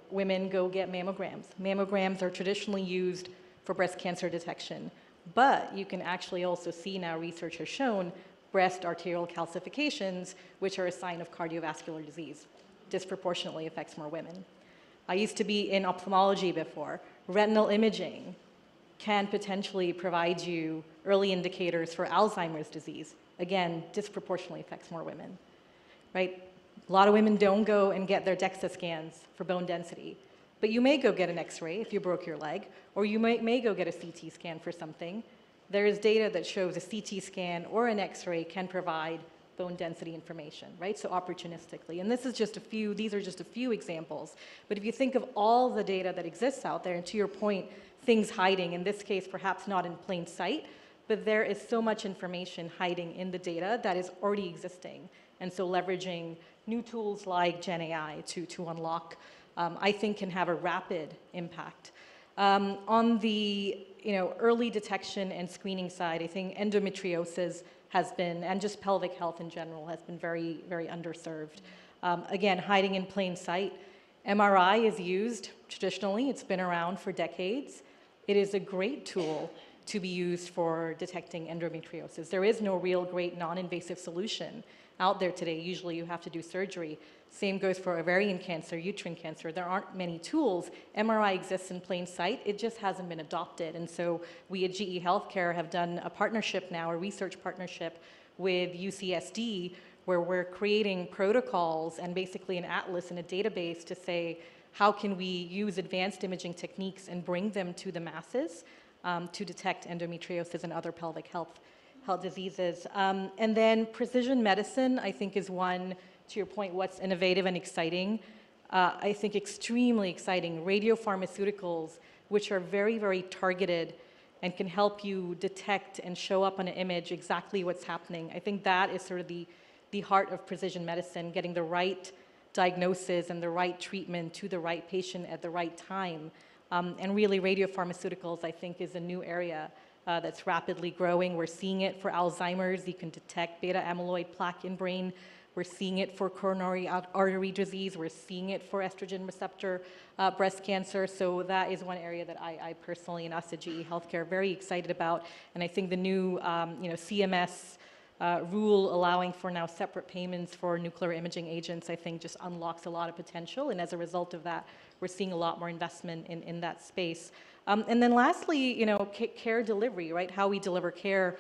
women go get mammograms. Mammograms are traditionally used for breast cancer detection, but you can actually also see now, research has shown, breast arterial calcifications, which are a sign of cardiovascular disease, disproportionately affects more women. I used to be in ophthalmology before. Retinal imaging can potentially provide you early indicators for Alzheimer's disease. Again, disproportionately affects more women, right? A lot of women don't go and get their DEXA scans for bone density, but you may go get an X-ray if you broke your leg, or you may go get a CT scan for something. There is data that shows a CT scan or an X-ray can provide bone density information, right? So opportunistically. And these are just a few examples. But if you think of all the data that exists out there, and to your point, things hiding, in this case, perhaps not in plain sight, but there is so much information hiding in the data that is already existing. And so leveraging new tools like Gen AI to unlock, I think can have a rapid impact. On the early detection and screening side, I think endometriosis has been, and just pelvic health in general, has been very, very underserved. Again, hiding in plain sight. MRI is used traditionally. It's been around for decades. It is a great tool to be used for detecting endometriosis. There is no real great non-invasive solution out there today. Usually you have to do surgery. Same goes for ovarian cancer, uterine cancer. There aren't many tools. MRI exists in plain sight. It just hasn't been adopted. And so we at GE Healthcare have done a partnership now, a research partnership with UCSD, where we're creating protocols and basically an atlas and a database to say, how can we use advanced imaging techniques and bring them to the masses to detect endometriosis and other pelvic health diseases. And then precision medicine, I think, is one, to your point, what's innovative and exciting. I think extremely exciting. Radiopharmaceuticals, which are very, very targeted and can help you detect and show up on an image exactly what's happening. I think that is sort of the heart of precision medicine, getting the right diagnosis and the right treatment to the right patient at the right time. And really, radiopharmaceuticals, I think, is a new area that's rapidly growing. We're seeing it for Alzheimer's. You can detect beta amyloid plaque in brain. We're seeing it for coronary artery disease. We're seeing it for estrogen receptor breast cancer. So that is one area that I personally and us at GE Healthcare are very excited about. And I think the new CMS rule allowing for now separate payments for nuclear imaging agents, I think just unlocks a lot of potential. And as a result of that, we're seeing a lot more investment in that space. And then lastly, care delivery, right? How we deliver care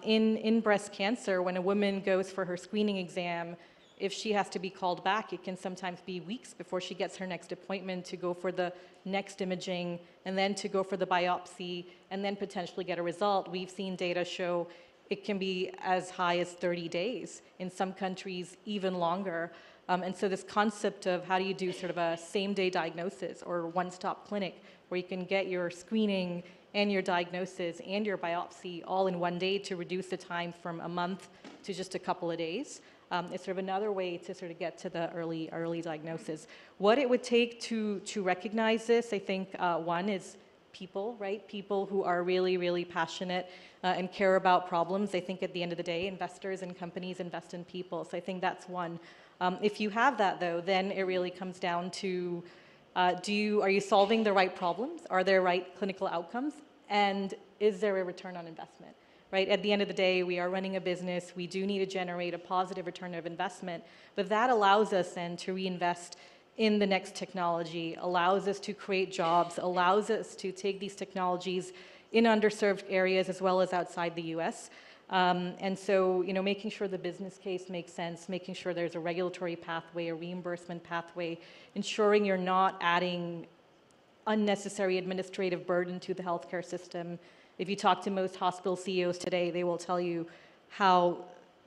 in breast cancer. When a woman goes for her screening exam, if she has to be called back, it can sometimes be weeks before she gets her next appointment to go for the next imaging, and then to go for the biopsy, and then potentially get a result. We've seen data show it can be as high as 30 days. In some countries, even longer. And so this concept of how do you do sort of a same-day diagnosis or one-stop clinic where you can get your screening and your diagnosis and your biopsy all in one day to reduce the time from a month to just a couple of days. It's sort of another way to sort of get to the early diagnosis. What it would take to recognize this, I think one is people, right? People who are really, really passionate and care about problems. I think at the end of the day, investors and companies invest in people. So I think that's one. If you have that, though, then it really comes down to are you solving the right problems? Are there right clinical outcomes? And is there a return on investment? Right? At the end of the day, we are running a business. We do need to generate a positive return of investment, but that allows us then to reinvest in the next technology, allows us to create jobs, allows us to take these technologies in underserved areas as well as outside the US. And so, making sure the business case makes sense, making sure there's a regulatory pathway, a reimbursement pathway, ensuring you're not adding unnecessary administrative burden to the healthcare system. If you talk to most hospital CEOs today, they will tell you how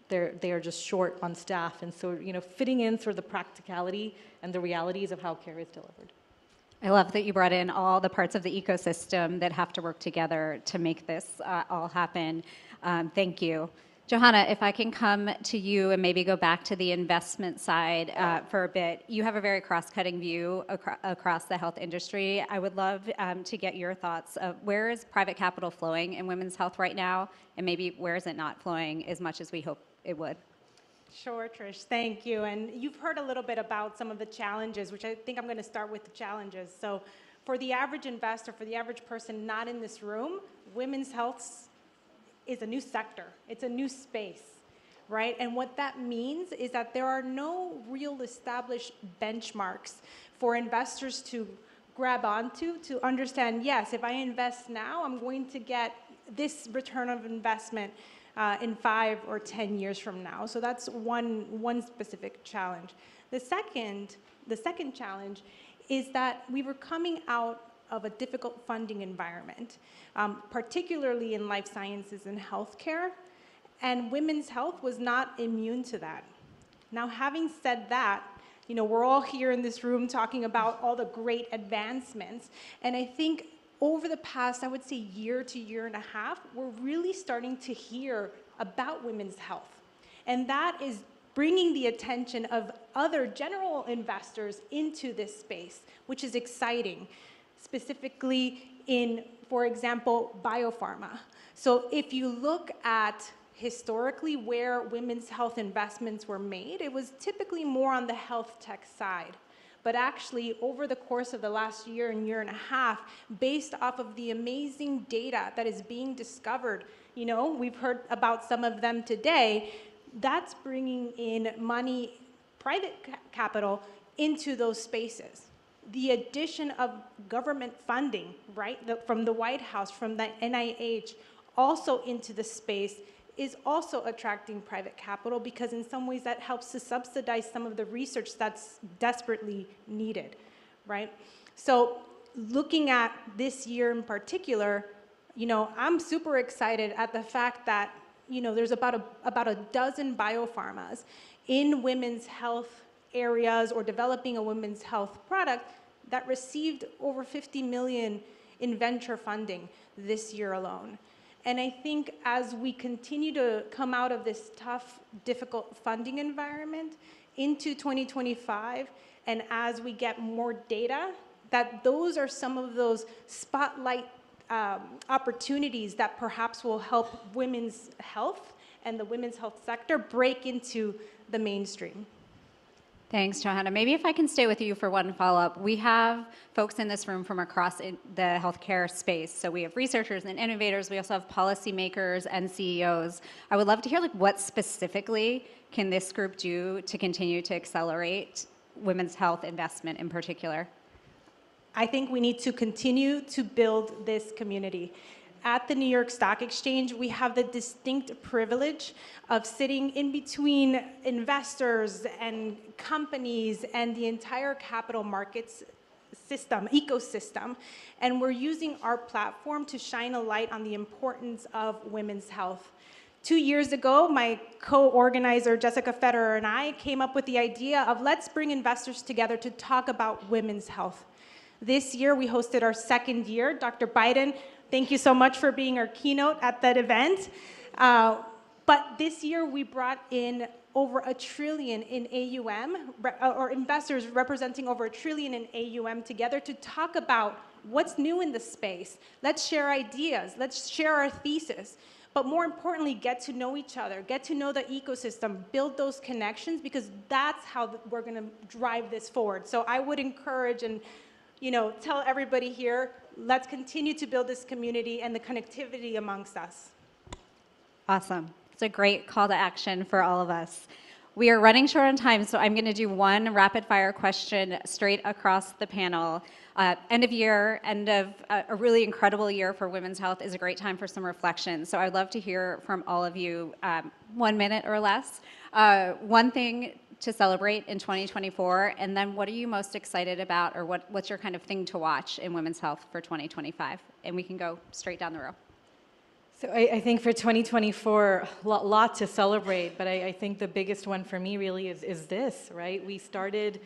they are just short on staff. And so, fitting in sort of the practicality and the realities of how care is delivered. I love that you brought in all the parts of the ecosystem that have to work together to make this all happen. Thank you. Johanna, if I can come to you and maybe go back to the investment side for a bit. You have a very cross-cutting view across the health industry. I would love to get your thoughts of where is private capital flowing in women's health right now, and maybe where is it not flowing as much as we hope it would? Sure, Trish, thank you. And you've heard a little bit about some of the challenges, which I think I'm going to start with the challenges. So for the average investor, for the average person not in this room, women's health is a new sector. It's a new space, right? And what that means is that there are no real established benchmarks for investors to grab onto to understand, yes, if I invest now, I'm going to get this return of investment in 5 or 10 years from now. So that's one specific challenge. The second challenge is that we were coming out of a difficult funding environment, particularly in life sciences and healthcare, and women's health was not immune to that. Now, having said that, we're all here in this room talking about all the great advancements, and I think over the past, I would say, year to year and a half, we're really starting to hear about women's health. And that is bringing the attention of other general investors into this space, which is exciting, specifically in, for example, biopharma. So if you look at historically where women's health investments were made, it was typically more on the health tech side. But actually, over the course of the last year and a half, based off of the amazing data that is being discovered, we've heard about some of them today, that's bringing in money, private capital, into those spaces. The addition of government funding, right, from the White House, from the NIH, also into the space, is also attracting private capital because in some ways that helps to subsidize some of the research that's desperately needed, right? So looking at this year in particular, I'm super excited at the fact that, there's about a dozen biopharmas in women's health areas or developing a women's health product that received over 50 million in venture funding this year alone. And I think as we continue to come out of this tough, difficult funding environment into 2025, and as we get more data, that those are some of those spotlight opportunities that perhaps will help women's health and the women's health sector break into the mainstream. Thanks, Johanna. Maybe if I can stay with you for one follow-up. We have folks in this room from across the healthcare space. So we have researchers and innovators. We also have policymakers and CEOs. I would love to hear what specifically can this group do to continue to accelerate women's health investment in particular? I think we need to continue to build this community. At the New York Stock Exchange, we have the distinct privilege of sitting in between investors and companies and the entire capital markets ecosystem, and we're using our platform to shine a light on the importance of women's health. 2 years ago, my co-organizer, Jessica Federer, and I came up with the idea of let's bring investors together to talk about women's health. This year, we hosted our second year. Dr. Biden, thank you so much for being our keynote at that event. But this year, we brought in over $1 trillion in AUM, or investors representing over $1 trillion in AUM together to talk about what's new in the space. Let's share ideas. Let's share our thesis. But more importantly, get to know each other, get to know the ecosystem, build those connections, because that's how we're going to drive this forward. So I would encourage and tell everybody here, let's continue to build this community and the connectivity amongst us. Awesome. It's a great call to action for all of us. We are running short on time, so I'm going to do one rapid fire question straight across the panel. End of year, end of a really incredible year for women's health is a great time for some reflection. So I'd love to hear from all of you, 1 minute or less. One thing to celebrate in 2024, and then what are you most excited about, or what's your kind of thing to watch in women's health for 2025? And we can go straight down the row. So I think for 2024, lot to celebrate, but I think the biggest one for me really is this, right? We started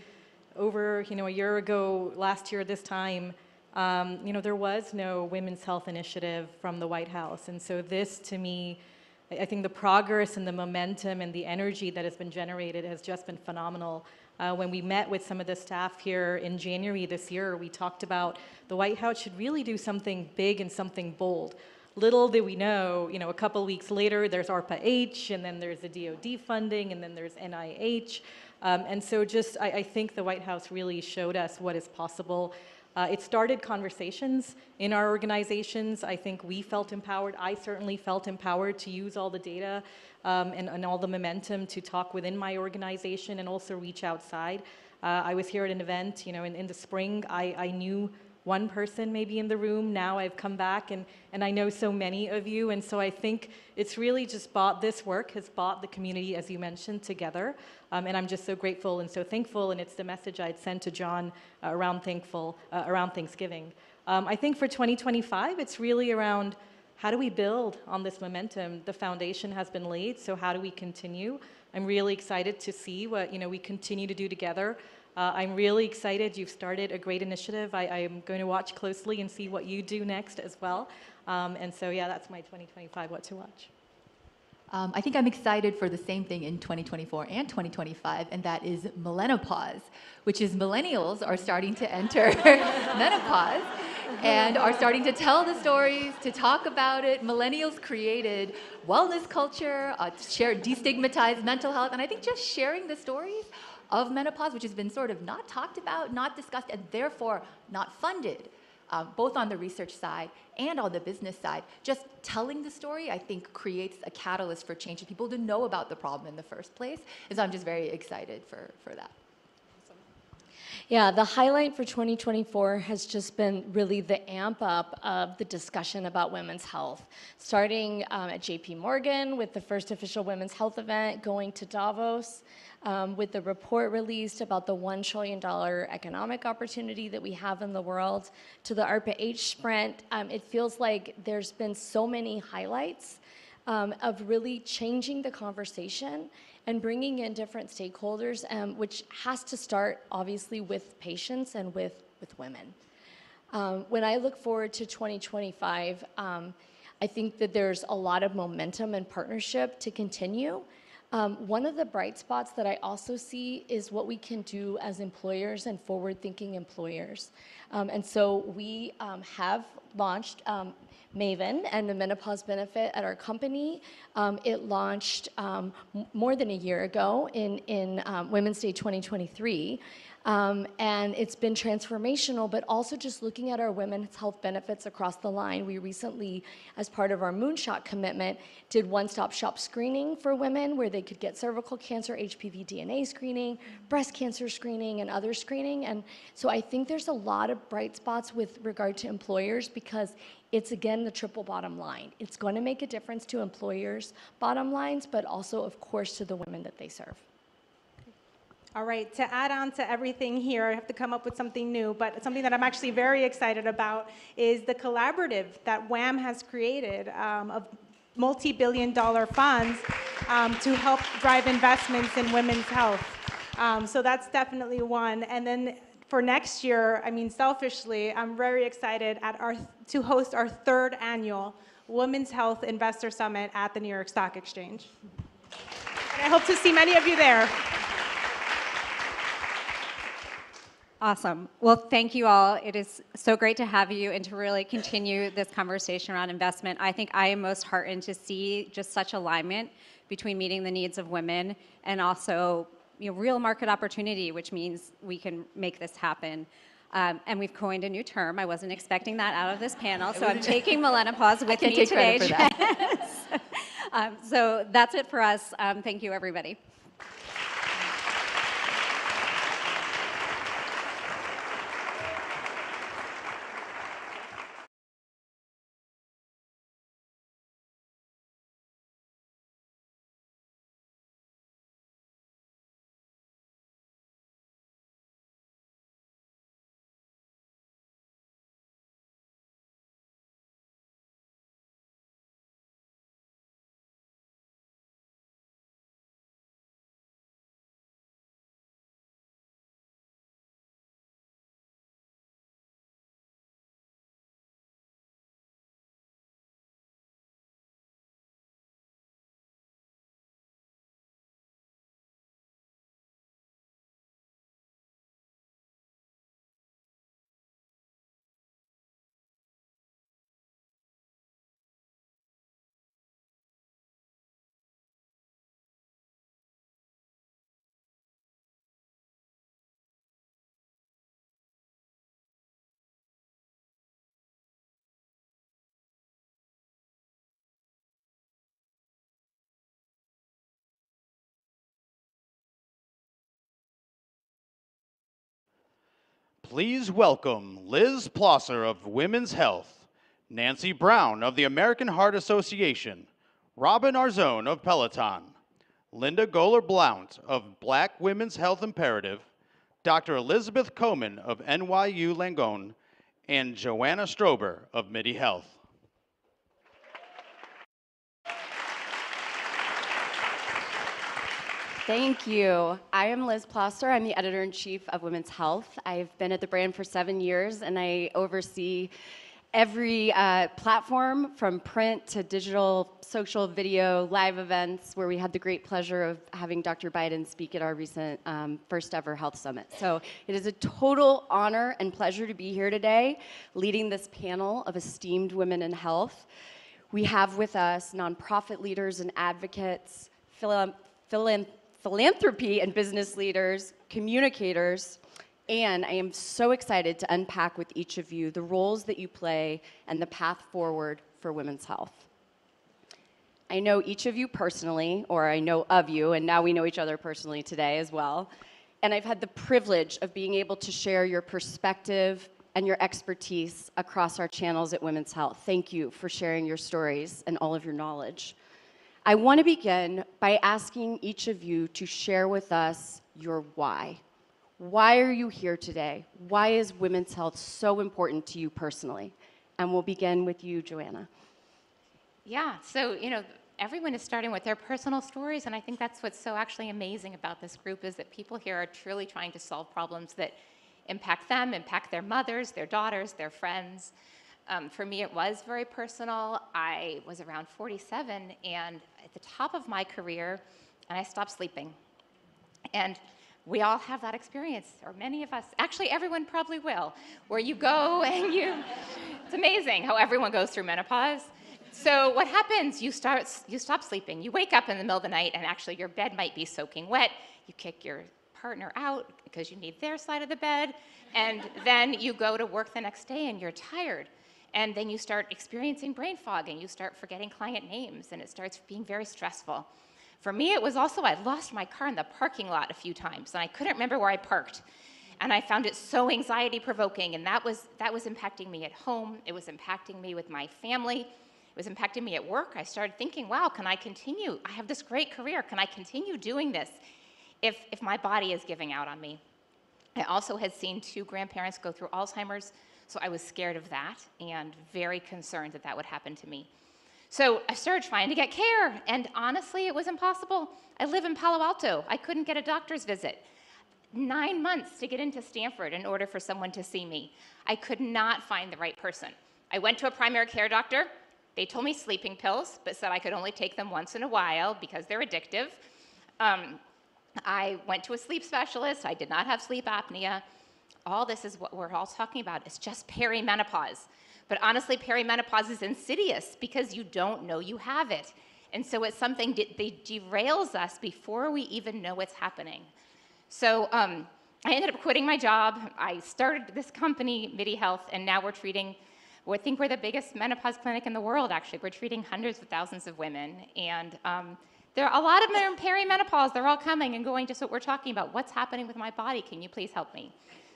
over, a year ago, last year this time, there was no women's health initiative from the White House. And so this, to me, I think the progress and the momentum and the energy that has been generated has just been phenomenal. When we met with some of the staff here in January this year, we talked about the White House should really do something big and something bold. Little did we know, a couple weeks later, there's ARPA-H, and then there's the DoD funding, and then there's NIH. And so I think the White House really showed us what is possible. It started conversations in our organizations. I think we felt empowered. I certainly felt empowered to use all the data and all the momentum to talk within my organization and also reach outside. I was here at an event, in the spring. I knew one person maybe in the room. Now I've come back and I know so many of you. And so I think it's really just this work has brought the community, as you mentioned, together. And I'm just so grateful and so thankful. And it's the message I'd sent to John around Thanksgiving. I think for 2025, it's really around how do we build on this momentum? The foundation has been laid, so how do we continue? I'm really excited to see what we continue to do together. I'm really excited. You've started a great initiative. I am going to watch closely and see what you do next as well. And so, yeah, that's my 2025 what to watch. I think I'm excited for the same thing in 2024 and 2025, and that is menopause, which is millennials are starting to enter menopause and are starting to tell the stories, to talk about it. Millennials created wellness culture, destigmatized mental health, and I think just sharing the stories of menopause, which has been sort of not talked about, not discussed, and therefore not funded, both on the research side and on the business side. Just telling the story, I think, creates a catalyst for change and people to know about the problem in the first place. And so I'm just very excited for that. Yeah, the highlight for 2024 has just been really the amp up of the discussion about women's health. Starting at JP Morgan with the first official women's health event, going to Davos, with the report released about the $1 trillion economic opportunity that we have in the world, to the ARPA-H sprint. It feels like there's been so many highlights of really changing the conversation and bringing in different stakeholders, which has to start, obviously, with patients and with women. When I look forward to 2025, I think that there's a lot of momentum and partnership to continue. One of the bright spots that I also see is what we can do as employers and forward-thinking employers. And so we have launched Maven and the menopause benefit at our company. It launched more than a year ago in Women's Day 2023. And it's been transformational, but also just looking at our women's health benefits across the line. We recently, as part of our Moonshot commitment, did one-stop shop screening for women where they could get cervical cancer, HPV DNA screening, breast cancer screening, and other screening. And so I think there's a lot of bright spots with regard to employers because it's, again, the triple bottom line. It's going to make a difference to employers' bottom lines, but also, of course, to the women that they serve. All right, to add on to everything here, I have to come up with something new, but something that I'm actually very excited about is the collaborative that WHAM has created of multi-billion-dollar funds to help drive investments in women's health. So that's definitely one. And then for next year, I mean, selfishly, I'm very excited to host our 3rd annual Women's Health Investor Summit at the New York Stock Exchange. And I hope to see many of you there. Awesome. Well, thank you all. It is so great to have you and to really continue this conversation around investment. I think I am most heartened to see just such alignment between meeting the needs of women and also real market opportunity, which means we can make this happen. And we've coined a new term. I wasn't expecting that out of this panel, so I'm taking menopause with me today. For that. So that's it for us. Thank you, everybody. Please welcome Liz Plosser of Women's Health, Nancy Brown of the American Heart Association, Robin Arzone of Peloton, Linda Goler-Blount of Black Women's Health Imperative, Dr. Elizabeth Komen of NYU Langone, and Joanna Strober of MIDI Health. Thank you. I am Liz Plosser. I'm the editor-in-chief of Women's Health. I've been at the brand for 7 years, and I oversee every platform from print to digital, social, video, live events, where we had the great pleasure of having Dr. Biden speak at our recent first ever health summit. So it is a total honor and pleasure to be here today, leading this panel of esteemed women in health. We have with us nonprofit leaders and advocates, philanthropy and business leaders, communicators, and I am so excited to unpack with each of you the roles that you play and the path forward for women's health. I know each of you personally, or I know of you, and now we know each other personally today as well. And I've had the privilege of being able to share your perspective and your expertise across our channels at Women's Health. Thank you for sharing your stories and all of your knowledge. I want to begin by asking each of you to share with us your why. Why are you here today? Why is women's health so important to you personally? And we'll begin with you, Joanna. Yeah, so, everyone is starting with their personal stories, and I think that's what's so actually amazing about this group is that people here are truly trying to solve problems that impact them, impact their mothers, their daughters, their friends. For me, it was very personal. I was around 47 and at the top of my career, and I stopped sleeping. And we all have that experience, or many of us, actually everyone probably will, where you go and it's amazing how everyone goes through menopause. So what happens, you stop sleeping. You wake up in the middle of the night and actually your bed might be soaking wet. You kick your partner out because you need their side of the bed. And then you go to work the next day and you're tired. And then you start experiencing brain fog and you start forgetting client names and it starts being very stressful. For me, it was also, I lost my car in the parking lot a few times and I couldn't remember where I parked. And I found it so anxiety provoking, and that was impacting me at home. It was impacting me with my family. It was impacting me at work. I started thinking, wow, can I continue? I have this great career. Can I continue doing this if my body is giving out on me? I also had seen 2 grandparents go through Alzheimer's, so I was scared of that and very concerned that that would happen to me. So I started trying to get care, and honestly, it was impossible. I live in Palo Alto. I couldn't get a doctor's visit. 9 months to get into Stanford in order for someone to see me. I could not find the right person. I went to a primary care doctor. They told me sleeping pills, but said I could only take them once in a while because they're addictive. I went to a sleep specialist. I did not have sleep apnea. All this is what we're all talking about. It's just perimenopause. But honestly, perimenopause is insidious because you don't know you have it. And so it's something that derails us before we even know what's happening. So I ended up quitting my job. I started this company, MIDI Health, and now I think we're the biggest menopause clinic in the world, actually. We're treating hundreds of thousands of women. And there are a lot of them are in perimenopause. They're all coming and going, just what we're talking about. What's happening with my body? Can you please help me?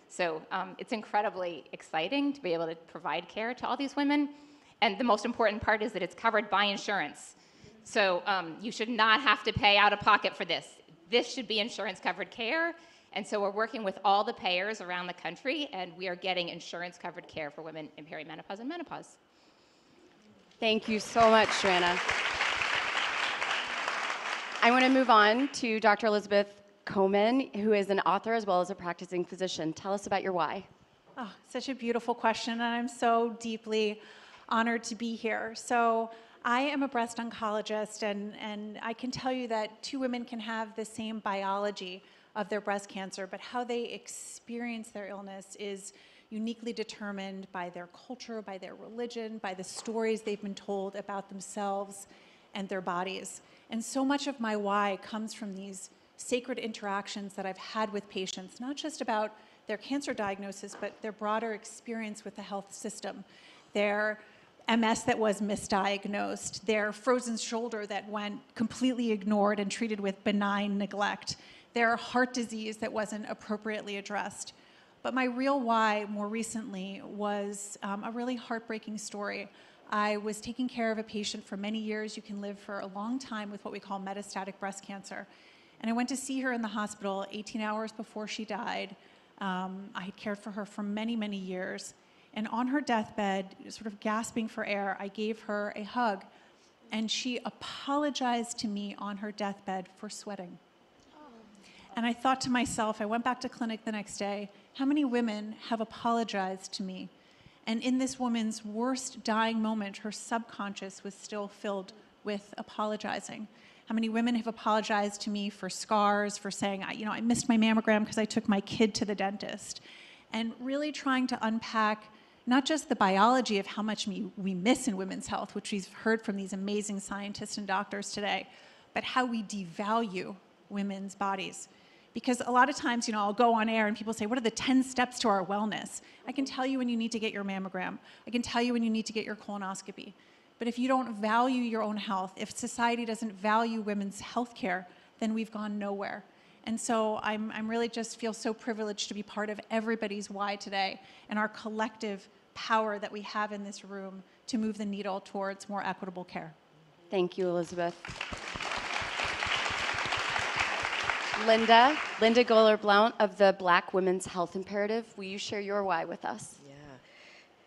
So it's incredibly exciting to be able to provide care to all these women. And the most important part is that it's covered by insurance. So you should not have to pay out of pocket for this. This should be insurance-covered care. And so we're working with all the payers around the country, and we are getting insurance-covered care for women in perimenopause and menopause. Thank you so much, Joanna. I want to move on to Dr. Elizabeth Komen, who is an author as well as a practicing physician. Tell us about your why. Oh, such a beautiful question, and I'm so deeply honored to be here. So I am a breast oncologist, and I can tell you that 2 women can have the same biology of their breast cancer, but how they experience their illness is uniquely determined by their culture, by their religion, by the stories they've been told about themselves and their bodies. And so much of my why comes from these sacred interactions that I've had with patients, not just about their cancer diagnosis, but their broader experience with the health system, their MS that was misdiagnosed, their frozen shoulder that went completely ignored and treated with benign neglect, their heart disease that wasn't appropriately addressed. But my real why more recently was a really heartbreaking story. I was taking care of a patient for many years. You can live for a long time with what we call metastatic breast cancer. And I went to see her in the hospital 18 hours before she died. I had cared for her for many, many years. And on her deathbed, sort of gasping for air, I gave her a hug. And she apologized to me on her deathbed for sweating. And I thought to myself, I went back to clinic the next day, how many women have apologized to me? And in this woman's worst dying moment, her subconscious was still filled with apologizing. How many women have apologized to me for scars, for saying, I missed my mammogram because I took my kid to the dentist. And really trying to unpack not just the biology of how much we miss in women's health, which we've heard from these amazing scientists and doctors today, but how we devalue women's bodies. Because a lot of times, I'll go on air and people say, what are the 10 steps to our wellness? I can tell you when you need to get your mammogram. I can tell you when you need to get your colonoscopy. But if you don't value your own health, if society doesn't value women's health care, then we've gone nowhere. And so I'm really just feel so privileged to be part of everybody's why today and our collective power that we have in this room to move the needle towards more equitable care. Thank you, Elizabeth. Linda Goler-Blount of the Black Women's Health Imperative, will you share your why with us? Yeah,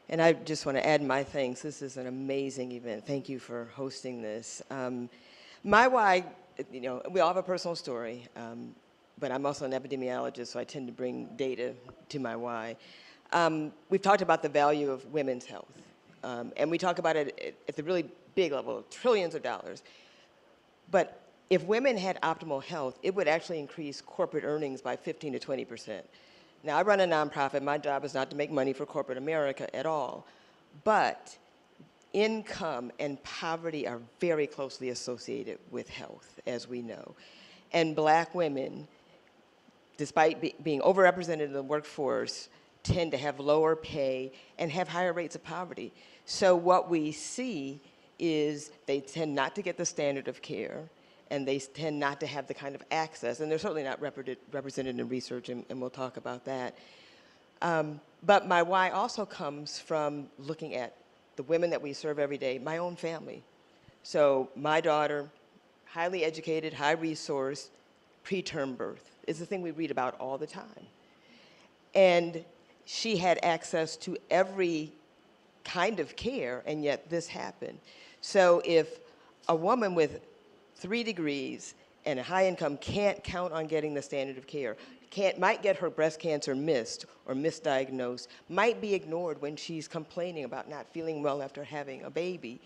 and I just want to add my thanks. This is an amazing event. Thank you for hosting this. My why, we all have a personal story, but I'm also an epidemiologist, so I tend to bring data to my why. We've talked about the value of women's health, and we talk about it at the really big level, trillions of dollars. But if women had optimal health, it would actually increase corporate earnings by 15 to 20%. Now, I run a nonprofit. My job is not to make money for corporate America at all. But income and poverty are very closely associated with health, as we know. And Black women, despite being overrepresented in the workforce, tend to have lower pay and have higher rates of poverty. So what we see is they tend not to get the standard of care, and they tend not to have the kind of access, and they're certainly not represented in research, and we'll talk about that. But my why also comes from looking at the women that we serve every day, my own family. So my daughter, highly educated, high resource, preterm birth is the thing we read about all the time. And she had access to every kind of care, and yet this happened. So if a woman with 3 degrees and a high income can't count on getting the standard of care, might get her breast cancer missed or misdiagnosed, might be ignored when she's complaining about not feeling well after having a baby.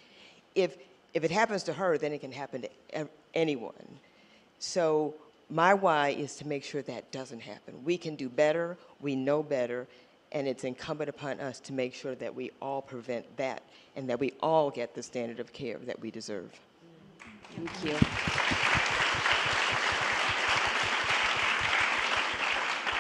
If it happens to her, then it can happen to anyone. So my why is to make sure that doesn't happen. We can do better, we know better, and it's incumbent upon us to make sure that we all prevent that and that we all get the standard of care that we deserve. Thank you.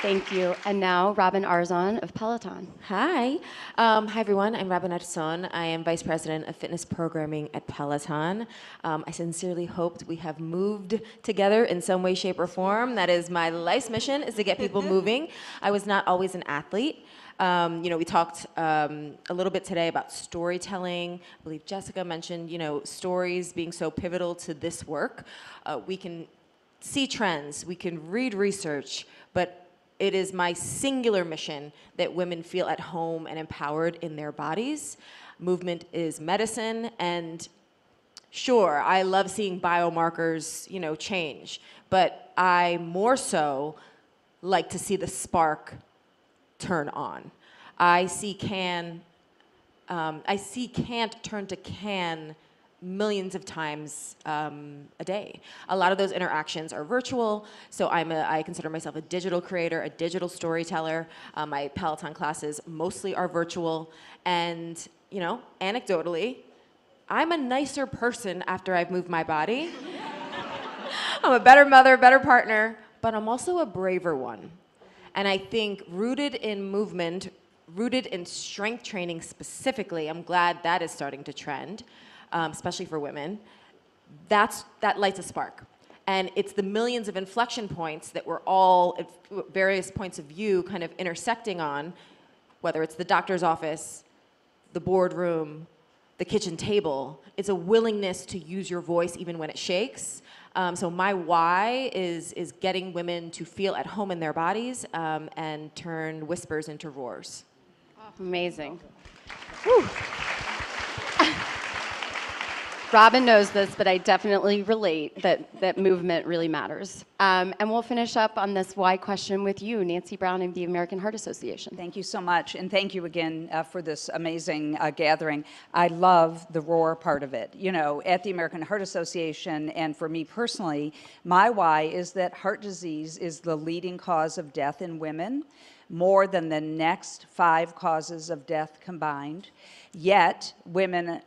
Thank you. And now, Robin Arzon of Peloton. Hi. Hi, everyone. I'm Robin Arzon. I am Vice President of Fitness Programming at Peloton. I sincerely hoped we have moved together in some way, shape, or form. That is my life's mission, is to get people moving. I was not always an athlete. We talked a little bit today about storytelling. I believe Jessica mentioned, stories being so pivotal to this work. We can see trends, we can read research, but it is my singular mission that women feel at home and empowered in their bodies. Movement is medicine, and sure, I love seeing biomarkers, change, but I more so like to see the spark turn on. I see can't turn to can millions of times a day. A lot of those interactions are virtual, so I consider myself a digital creator, a digital storyteller. My Peloton classes mostly are virtual, and anecdotally, I'm a nicer person after I've moved my body. I'm a better mother, better partner, but I'm also a braver one. And I think rooted in movement, rooted in strength training specifically, I'm glad that is starting to trend, especially for women, that lights a spark. And it's the millions of inflection points that we're all at various points of view kind of intersecting on, whether it's the doctor's office, the boardroom, the kitchen table. It's a willingness to use your voice even when it shakes. So my why is getting women to feel at home in their bodies and turn whispers into roars. Amazing. Whew. Robin knows this, but I definitely relate that movement really matters. And we'll finish up on this why question with you, Nancy Brown of the American Heart Association. Thank you so much, and thank you again for this amazing gathering. I love the roar part of it. You know, at the American Heart Association, and for me personally, my why is that heart disease is the leading cause of death in women, more than the next 5 causes of death combined. Yet, women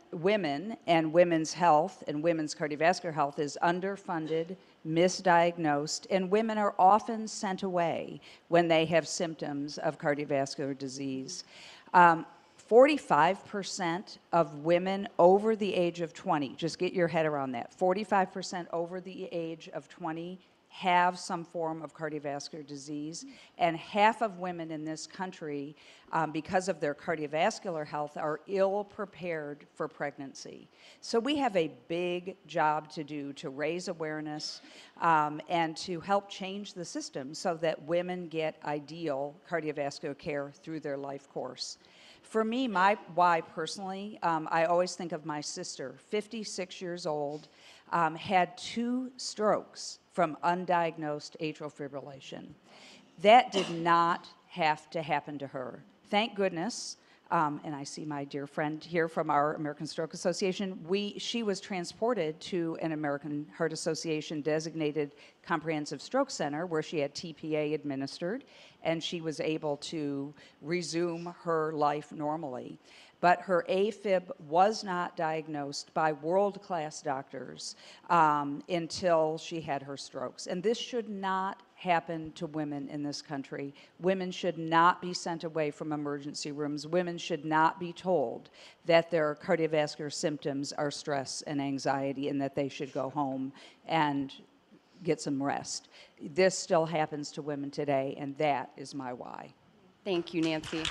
and women's health and women's cardiovascular health is underfunded, misdiagnosed, and women are often sent away when they have symptoms of cardiovascular disease. 45% of women over the age of 20, just get your head around that, 45% over the age of 20 have some form of cardiovascular disease, and half of women in this country, because of their cardiovascular health, are ill prepared for pregnancy. So we have a big job to do to raise awareness and to help change the system so that women get ideal cardiovascular care through their life course. For me, my why personally, I always think of my sister, 56 years old, had 2 strokes from undiagnosed atrial fibrillation. That did not have to happen to her. Thank goodness, and I see my dear friend here from our American Stroke Association, she was transported to an American Heart Association designated comprehensive stroke center where she had TPA administered, and she was able to resume her life normally. But her AFib was not diagnosed by world-class doctors until she had her strokes. And this should not happen to women in this country. Women should not be sent away from emergency rooms. Women should not be told that their cardiovascular symptoms are stress and anxiety and that they should go home and get some rest. This still happens to women today, and that is my why. Thank you, Nancy.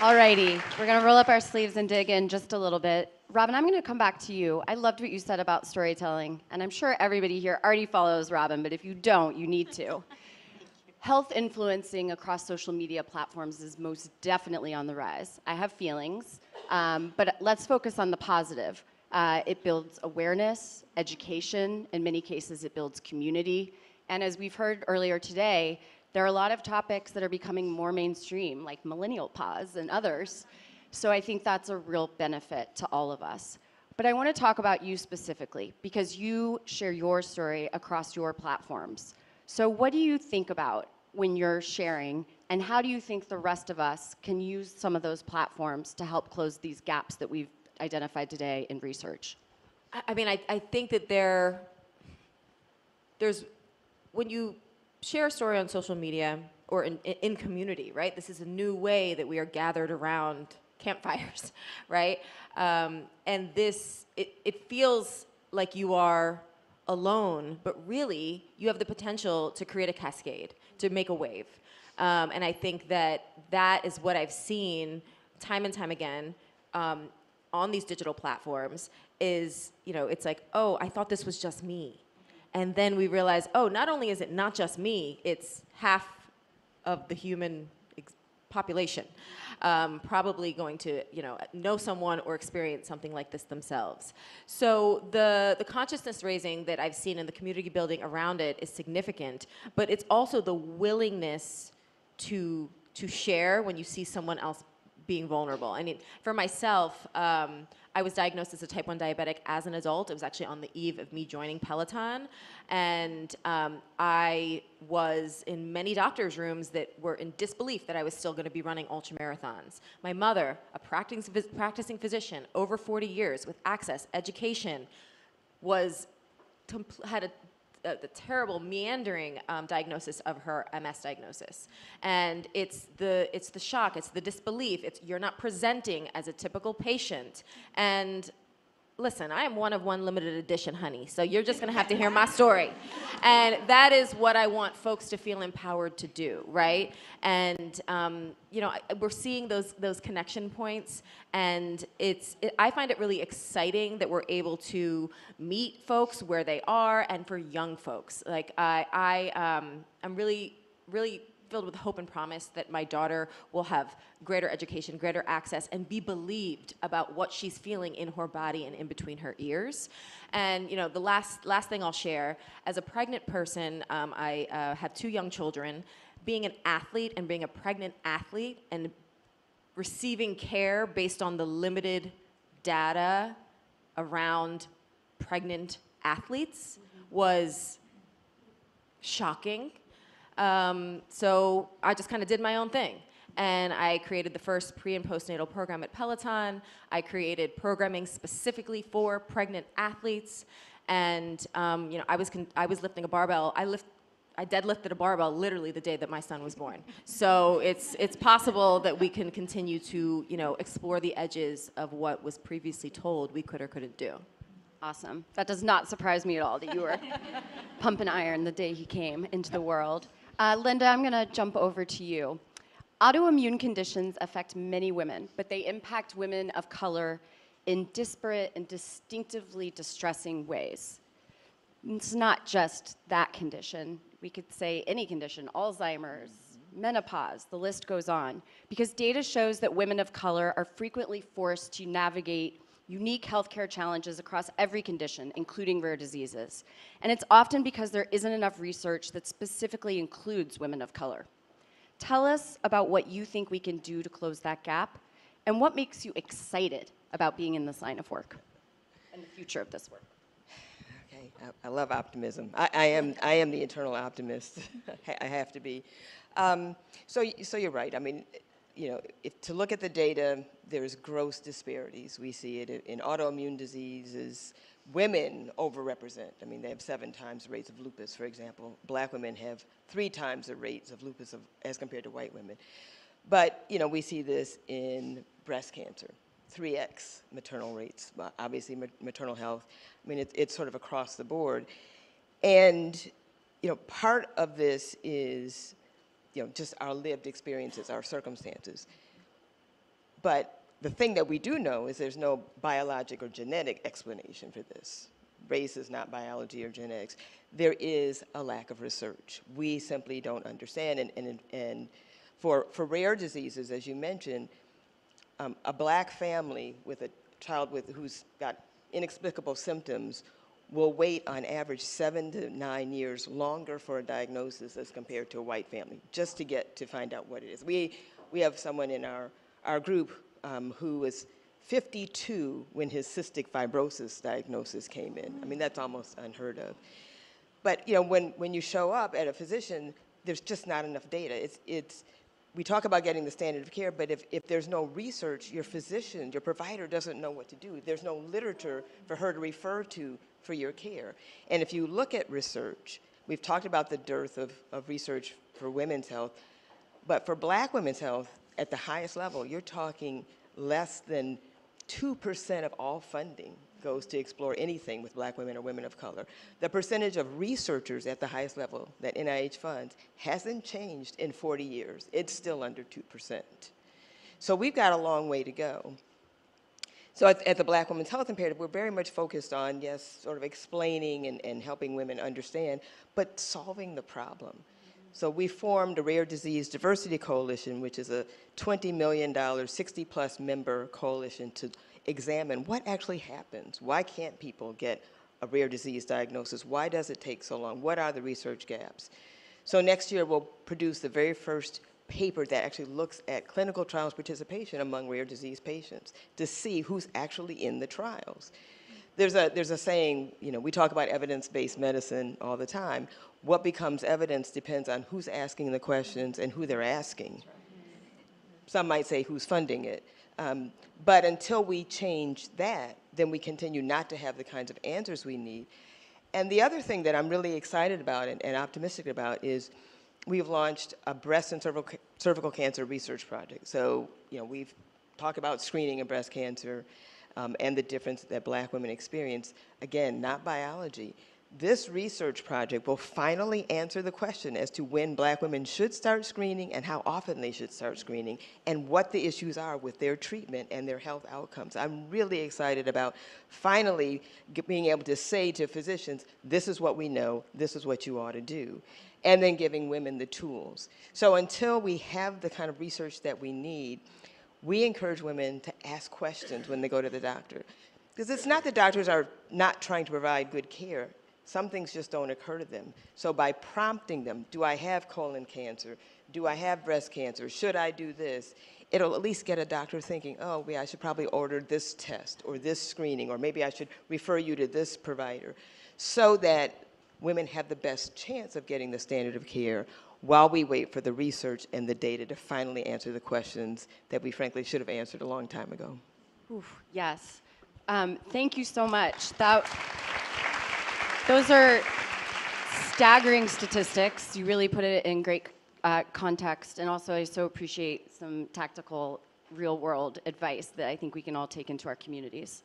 All righty, we're gonna roll up our sleeves and dig in just a little bit. Robin, I'm gonna come back to you. I loved what you said about storytelling, and I'm sure everybody here already follows Robin, but if you don't, you need to. Health influencing across social media platforms is most definitely on the rise. I have feelings, but let's focus on the positive. It builds awareness, education, in many cases it builds community, and as we've heard earlier today, there are a lot of topics that are becoming more mainstream, like millennial pause and others. So I think that's a real benefit to all of us. But I want to talk about you specifically, because you share your story across your platforms. So what do you think about when you're sharing, and how do you think the rest of us can use some of those platforms to help close these gaps that we've identified today in research? I mean, I think that there's, when you share a story on social media or in community, right? This is a new way that we are gathered around campfires, right? And this, it feels like you are alone, but really you have the potential to create a cascade, to make a wave. And I think that is what I've seen time and time again on these digital platforms is, you know, it's like, oh, I thought this was just me. And then we realize, oh, not only is it not just me, it's half of the human population probably going to, you know someone or experience something like this themselves. So the consciousness raising that I've seen and the community building around it is significant, but it's also the willingness to share when you see someone else being vulnerable. I mean, for myself, I was diagnosed as a type 1 diabetic as an adult. It was actually on the eve of me joining Peloton. And I was in many doctors' rooms that were in disbelief that I was still going to be running ultramarathons. My mother, a practicing physician, over 40 years with access, education, had the terrible meandering diagnosis of her MS diagnosis. And it's the shock, it's the disbelief, you're not presenting as a typical patient. And listen, I am one of one limited edition, honey. So you're just gonna have to hear my story. And that is what I want folks to feel empowered to do, right? And you know, we're seeing those connection points, and I find it really exciting that we're able to meet folks where they are, and for young folks. Like I'm really filled with hope and promise that my daughter will have greater education, greater access, and be believed about what she's feeling in her body and in between her ears. And you know, the last thing I'll share, as a pregnant person, I have 2 young children. Being an athlete and being a pregnant athlete and receiving care based on the limited data around pregnant athletes was shocking. So I just kind of did my own thing. And I created the first pre and postnatal program at Peloton. I created programming specifically for pregnant athletes. And you know, I was lifting a barbell. I deadlifted a barbell literally the day that my son was born. So it's possible that we can continue to, you know, explore the edges of what was previously told we could or couldn't do. Awesome. That does not surprise me at all that you were pumping iron the day he came into the world. Linda, I'm going to jump over to you. Autoimmune conditions affect many women, but they impact women of color in disparate and distinctively distressing ways. It's not just that condition. We could say any condition, Alzheimer's, menopause, the list goes on, because data shows that women of color are frequently forced to navigate unique healthcare challenges across every condition, including rare diseases. And it's often because there isn't enough research that specifically includes women of color. Tell us about what you think we can do to close that gap, and what makes you excited about being in this line of work and the future of this work. Okay, I love optimism. I am the eternal optimist. I have to be. So you're right. I mean, you know, to look at the data, there's gross disparities. We see it in autoimmune diseases. Women overrepresent. I mean, they have 7 times the rates of lupus, for example. Black women have 3 times the rates of lupus as compared to white women. But, you know, we see this in breast cancer, 3x maternal rates, obviously maternal health. I mean, it's sort of across the board. And, you know, part of this is, you know, just our lived experiences, our circumstances. But the thing that we do know is there's no biologic or genetic explanation for this. Race is not biology or genetics. There is a lack of research. We simply don't understand. And for rare diseases, as you mentioned, a black family with a child who's got inexplicable symptoms will wait on average 7 to 9 years longer for a diagnosis as compared to a white family, just to find out what it is. We have someone in our group who was 52 when his cystic fibrosis diagnosis came in. I mean, that's almost unheard of. But you know, when you show up at a physician, there's just not enough data. We talk about getting the standard of care, but if there's no research, your physician, your provider doesn't know what to do. There's no literature for her to refer to for your care. And if you look at research, we've talked about the dearth of research for women's health, but for black women's health, at the highest level, you're talking less than 2% of all funding goes to explore anything with black women or women of color. The percentage of researchers at the highest level that NIH funds hasn't changed in 40 years. It's still under 2%. So we've got a long way to go. So at the Black Women's Health Imperative, we're very much focused on, yes, sort of explaining and helping women understand, but solving the problem. So we formed a Rare Disease Diversity Coalition, which is a $20 million, 60-plus member coalition to examine what actually happens. Why can't people get a rare disease diagnosis? Why does it take so long? What are the research gaps? So next year, we'll produce the very first paper that actually looks at clinical trials participation among rare disease patients to see who's actually in the trials. There's a saying, you know, we talk about evidence-based medicine all the time. What becomes evidence depends on who's asking the questions and who they're asking. Some might say who's funding it. But until we change that, then we continue not to have the kinds of answers we need. And the other thing that I'm really excited about and optimistic about is we've launched a breast and cervical cancer research project. So, you know, we've talked about screening of breast cancer. and the difference that Black women experience, again, not biology. This research project will finally answer the question as to when Black women should start screening and how often they should start screening and what the issues are with their treatment and their health outcomes. I'm really excited about finally being able to say to physicians, this is what we know, this is what you ought to do, and then giving women the tools. So until we have the kind of research that we need, we encourage women to ask questions when they go to the doctor. Because it's not that doctors are not trying to provide good care. Some things just don't occur to them. So by prompting them, do I have colon cancer? Do I have breast cancer? Should I do this? It'll at least get a doctor thinking, oh, yeah, I should probably order this test or this screening, or maybe I should refer you to this provider, so that women have the best chance of getting the standard of care while we wait for the research and the data to finally answer the questions that we frankly should have answered a long time ago. Oof, yes. Thank you so much. Those are staggering statistics. You really put it in great context. And also, I so appreciate some tactical, real-world advice that I think we can all take into our communities.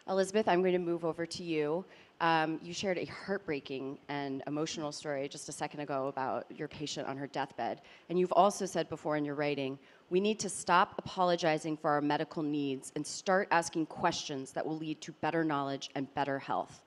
Elizabeth, I'm going to move over to you. You shared a heartbreaking and emotional story just a second ago about your patient on her deathbed. And you've also said before in your writing, we need to stop apologizing for our medical needs and start asking questions that will lead to better knowledge and better health.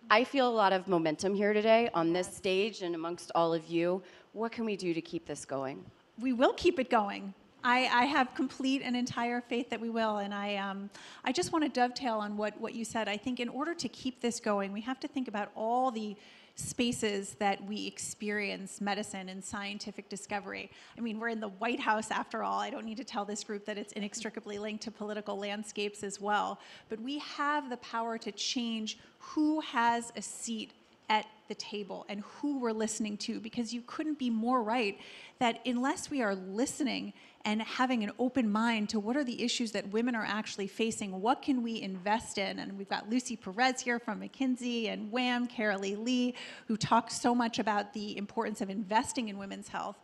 I feel a lot of momentum here today on this stage and amongst all of you. What can we do to keep this going? We will keep it going. I have complete and entire faith that we will, and I just want to dovetail on what you said. I think in order to keep this going, we have to think about all the spaces that we experience medicine and scientific discovery. I mean, we're in the White House after all. I don't need to tell this group that it's inextricably linked to political landscapes as well. But we have the power to change who has a seat at the table and who we're listening to, because you couldn't be more right that unless we are listening and having an open mind to what are the issues that women are actually facing, what can we invest in? And we've got Lucy Perez here from McKinsey and WHAM, Carolee Lee, who talk so much about the importance of investing in women's health,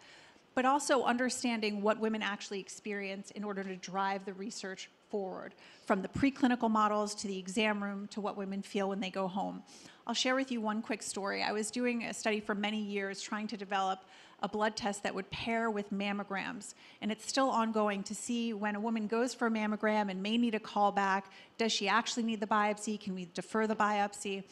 but also understanding what women actually experience in order to drive the research forward, from the preclinical models to the exam room to what women feel when they go home. I'll share with you one quick story. I was doing a study for many years trying to develop a blood test that would pair with mammograms. And it's still ongoing to see when a woman goes for a mammogram and may need a call back, does she actually need the biopsy? Can we defer the biopsy?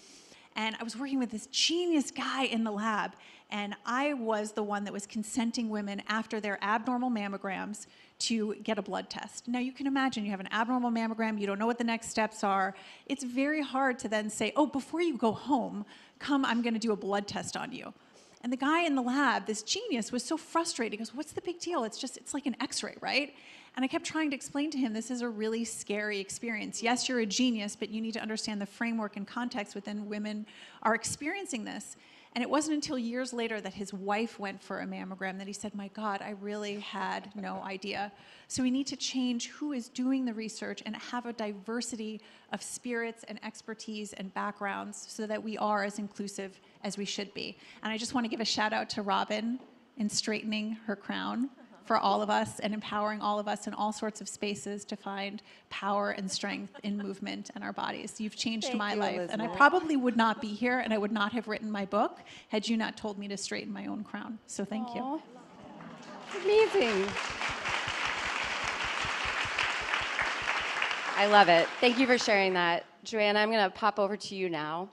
And I was working with this genius guy in the lab, and I was the one that was consenting women after their abnormal mammograms to get a blood test. Now you can imagine you have an abnormal mammogram, you don't know what the next steps are. It's very hard to then say, oh, before you go home, come, I'm gonna do a blood test on you. And the guy in the lab, this genius, was so frustrated. He goes, what's the big deal? It's like an x-ray, right? And I kept trying to explain to him, this is a really scary experience. Yes, you're a genius, but you need to understand the framework and context within women are experiencing this. And it wasn't until years later that his wife went for a mammogram that he said, my God, I really had no idea. So we need to change who is doing the research and have a diversity of spirits and expertise and backgrounds so that we are as inclusive as we should be. And I just want to give a shout out to Robin in straightening her crown for all of us and empowering all of us in all sorts of spaces to find power and strength in movement and our bodies. You've changed my life, Elizabeth. and I probably would not be here and I would not have written my book had you not told me to straighten my own crown. So thank you. Amazing. I love it. Thank you for sharing that. Joanna, I'm going to pop over to you now.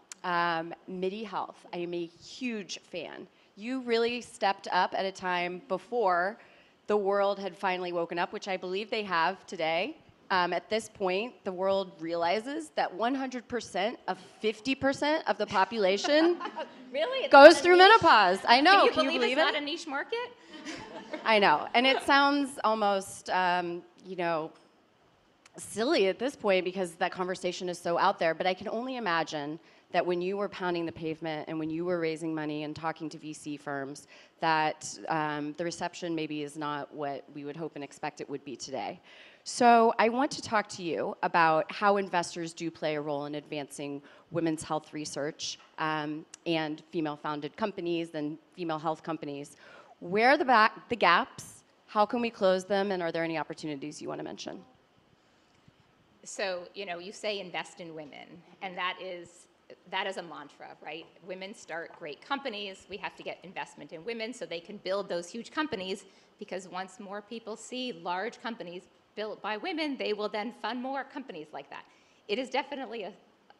MIDI Health, I am a huge fan. You really stepped up at a time before the world had finally woken up, which I believe they have today. At this point, the world realizes that 100% of 50% of the population Really? It's goes not a through niche? menopause. I know. Can you believe it? it's not a niche market? I know. And it sounds almost, silly at this point because that conversation is so out there. But I can only imagine that when you were pounding the pavement and when you were raising money and talking to VC firms, that the reception maybe is not what we would hope and expect it would be today. So I want to talk to you about how investors do play a role in advancing women's health research and female-founded companies and female health companies. Where are the gaps? How can we close them? And are there any opportunities you want to mention? So, you say invest in women, and that is a mantra, right? Women start great companies. We have to get investment in women so they can build those huge companies, because once more people see large companies built by women, they will then fund more companies like that. It is definitely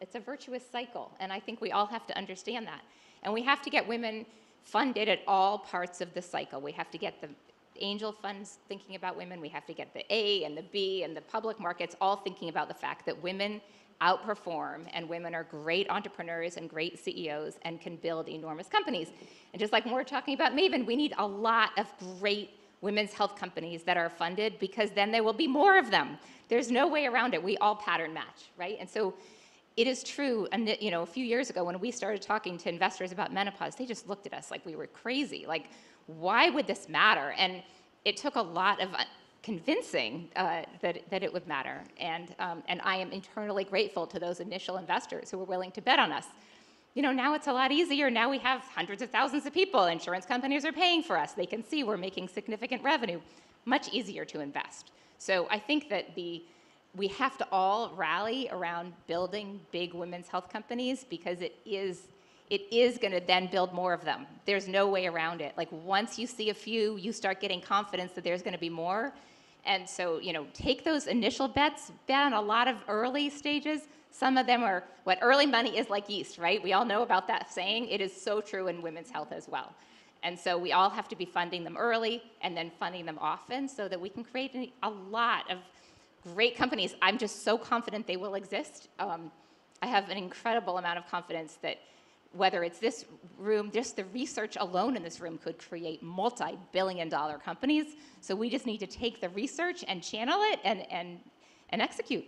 it's a virtuous cycle, and I think we all have to understand that. And we have to get women funded at all parts of the cycle. We have to get the angel funds thinking about women. We have to get the A and the B and the public markets all thinking about the fact that women outperform, and women are great entrepreneurs and great CEOs and can build enormous companies. And just like we're talking about Maven, we need a lot of great women's health companies that are funded, because then there will be more of them. There's no way around it. We all pattern match, right? And so it is true. And a few years ago when we started talking to investors about menopause, they just looked at us like we were crazy. Like, why would this matter? And it took a lot of convincing that it would matter. And I am eternally grateful to those initial investors who were willing to bet on us. Now it's a lot easier. Now we have hundreds of thousands of people. Insurance companies are paying for us. They can see we're making significant revenue. Much easier to invest. So I think that we have to all rally around building big women's health companies, because it is going to then build more of them. There's no way around it. Like, once you see a few, you start getting confidence that there's going to be more. And so, take those initial bets, bet on a lot of early stages. Some of them are, what early money is like yeast, right? We all know about that saying. It is so true in women's health as well. And so we all have to be funding them early and then funding them often, so that we can create a lot of great companies. I'm just so confident they will exist. I have an incredible amount of confidence that whether it's this room, just the research alone in this room could create multi-billion-dollar companies. So we just need to take the research and channel it and execute.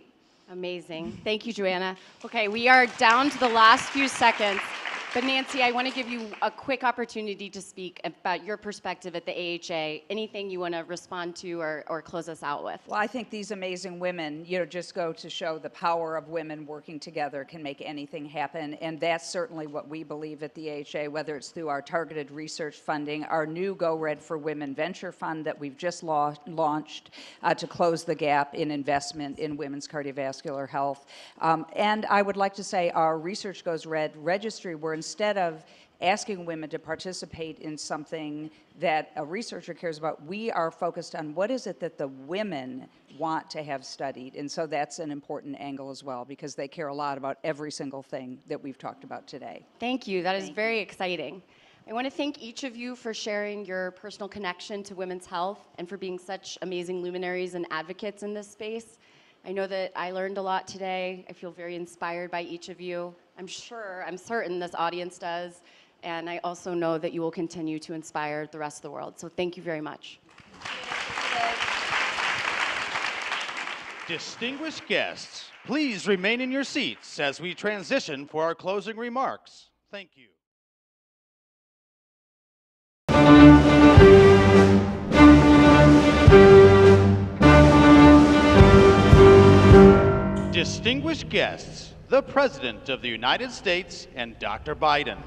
Amazing. Thank you, Joanna. Okay, we are down to the last few seconds. But Nancy, I want to give you a quick opportunity to speak about your perspective at the AHA. Anything you want to respond to or close us out with? Well, I think these amazing women, just go to show the power of women working together can make anything happen. And that's certainly what we believe at the AHA, whether it's through our targeted research funding, our new Go Red for Women venture fund that we've just launched to close the gap in investment in women's cardiovascular health. And I would like to say our Research Goes Red registry, where instead of asking women to participate in something that a researcher cares about, we are focused on what is it that the women want to have studied. And so that's an important angle as well, because they care a lot about every single thing that we've talked about today. Thank you. That is very exciting. I want to thank each of you for sharing your personal connection to women's health and for being such amazing luminaries and advocates in this space. I know that I learned a lot today. I feel very inspired by each of you. I'm certain this audience does. And I also know that you will continue to inspire the rest of the world. So thank you very much. Distinguished guests, please remain in your seats as we transition for our closing remarks. Thank you. Distinguished guests, the President of the United States and Dr. Biden.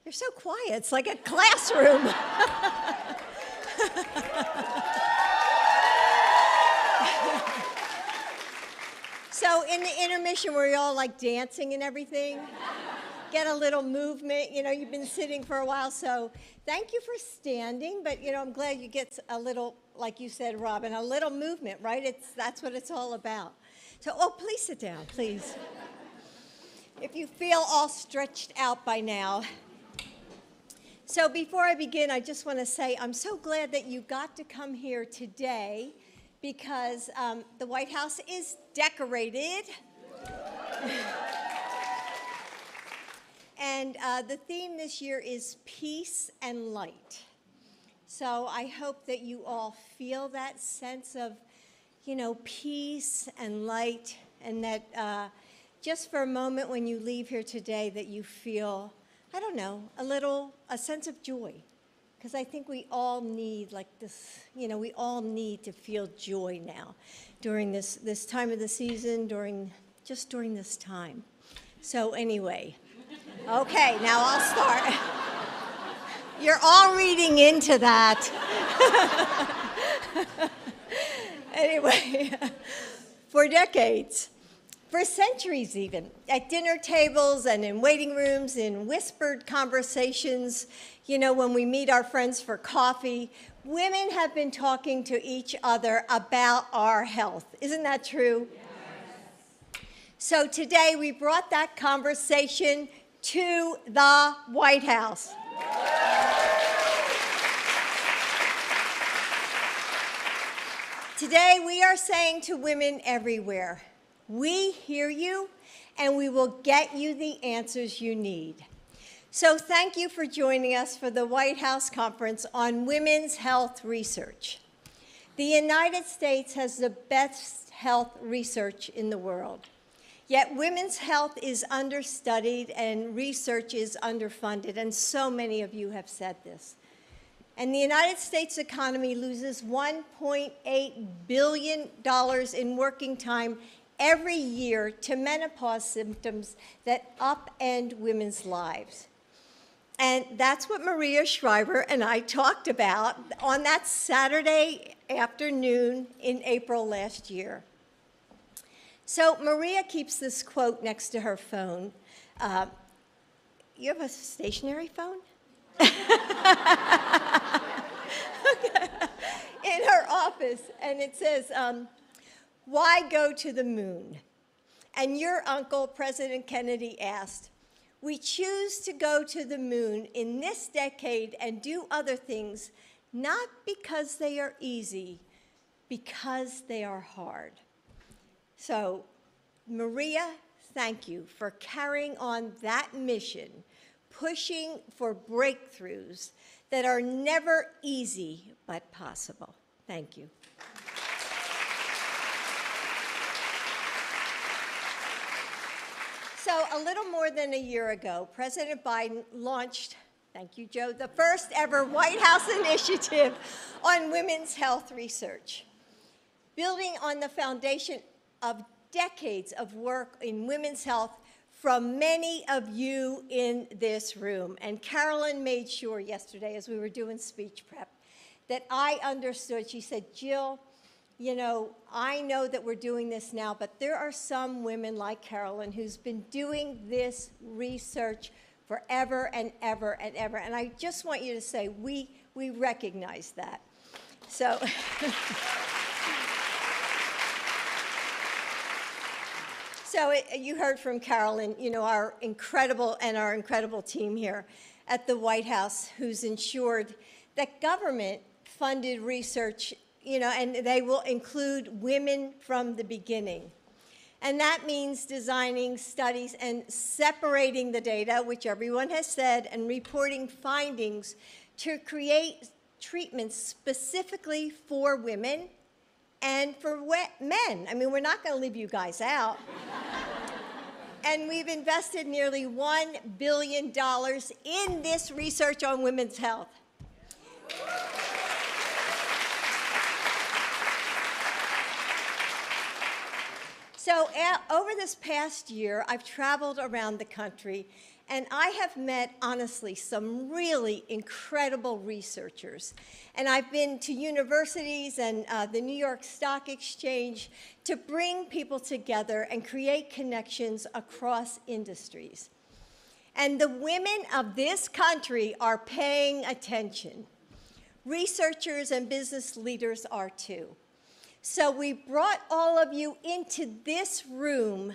You're so quiet. It's like a classroom. So in the intermission, were you all like dancing and everything? Get a little movement. You've been sitting for a while, so thank you for standing. But I'm glad you get a little, like you said, Robin, a little movement, right? That's what it's all about. So, please sit down, please. If you feel all stretched out by now. So before I begin, I just want to say I'm so glad that you got to come here today, because the White House is decorated. And the theme this year is peace and light. So I hope that you all feel that sense of, peace and light and that just for a moment when you leave here today that you feel, I don't know, a sense of joy. Because I think we all need like this, we all need to feel joy now during this time of the season, during this time. So anyway, okay, now I'll start. You're all reading into that. Anyway, for decades, for centuries even, at dinner tables and in waiting rooms, in whispered conversations, when we meet our friends for coffee, women have been talking to each other about our health. Isn't that true? Yes. So today we brought that conversation to the White House. Today we are saying to women everywhere, we hear you and we will get you the answers you need. So thank you for joining us for the White House Conference on Women's Health Research. The United States has the best health research in the world. Yet women's health is understudied and research is underfunded, and so many of you have said this. And the United States economy loses $1.8 billion in working time every year to menopause symptoms that upend women's lives. And that's what Maria Shriver and I talked about on that Saturday afternoon in April last year. So Maria keeps this quote next to her phone. You have a stationary phone? In her office, and it says, why go to the moon? And your uncle, President Kennedy, asked, we choose to go to the moon in this decade and do other things, not because they are easy, because they are hard. So, Maria, thank you for carrying on that mission, pushing for breakthroughs that are never easy but possible. Thank you. So a little more than a year ago, President Biden launched, thank you, Joe, the first ever White House initiative on women's health research. Building on the foundation of decades of work in women's health from many of you in this room. And Carolyn made sure yesterday, as we were doing speech prep, that I understood. She said, Jill, I know that we're doing this now, but there are some women like Carolyn who's been doing this research forever and ever and ever. And I just want you to say, we recognize that. So, you heard from Carolyn, our incredible team here at the White House who's ensured that government-funded research and they will include women from the beginning. And that means designing studies and separating the data, which everyone has said, and reporting findings to create treatments specifically for women and for men. I mean, we're not going to leave you guys out. And we've invested nearly $1 billion in this research on women's health. So over this past year, I've traveled around the country, and I have met, honestly, some really incredible researchers. And I've been to universities and the New York Stock Exchange to bring people together and create connections across industries. And the women of this country are paying attention. Researchers and business leaders are too. So we brought all of you into this room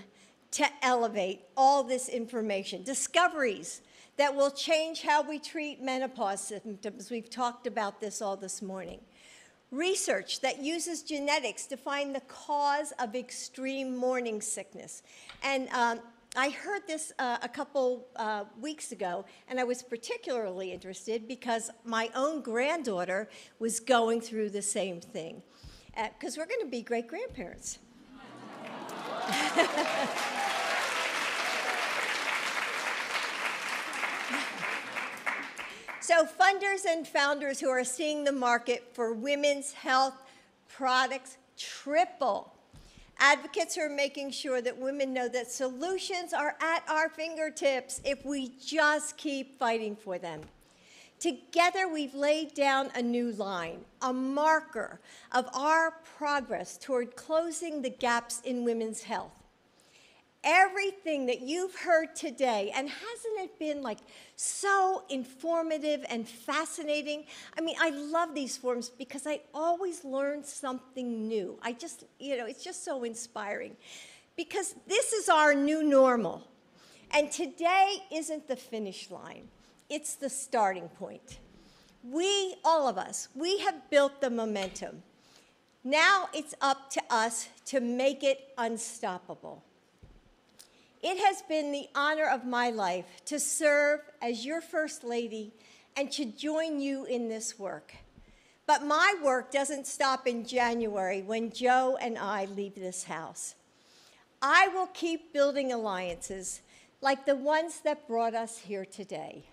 to elevate all this information, discoveries that will change how we treat menopause symptoms. We've talked about this all this morning. Research that uses genetics to find the cause of extreme morning sickness. And I heard this a couple weeks ago, and I was particularly interested because my own granddaughter was going through the same thing. Because we're going to be great-grandparents. So funders and founders who are seeing the market for women's health products triple. Advocates are making sure that women know that solutions are at our fingertips if we just keep fighting for them. Together, we've laid down a new line, a marker of our progress toward closing the gaps in women's health. Everything that you've heard today, and hasn't it been like so informative and fascinating? I mean, I love these forums because I always learn something new. I just, it's just so inspiring because this is our new normal. And today isn't the finish line. It's the starting point. We, all of us, we have built the momentum. Now it's up to us to make it unstoppable. It has been the honor of my life to serve as your First Lady and to join you in this work. But my work doesn't stop in January when Joe and I leave this house. I will keep building alliances like the ones that brought us here today.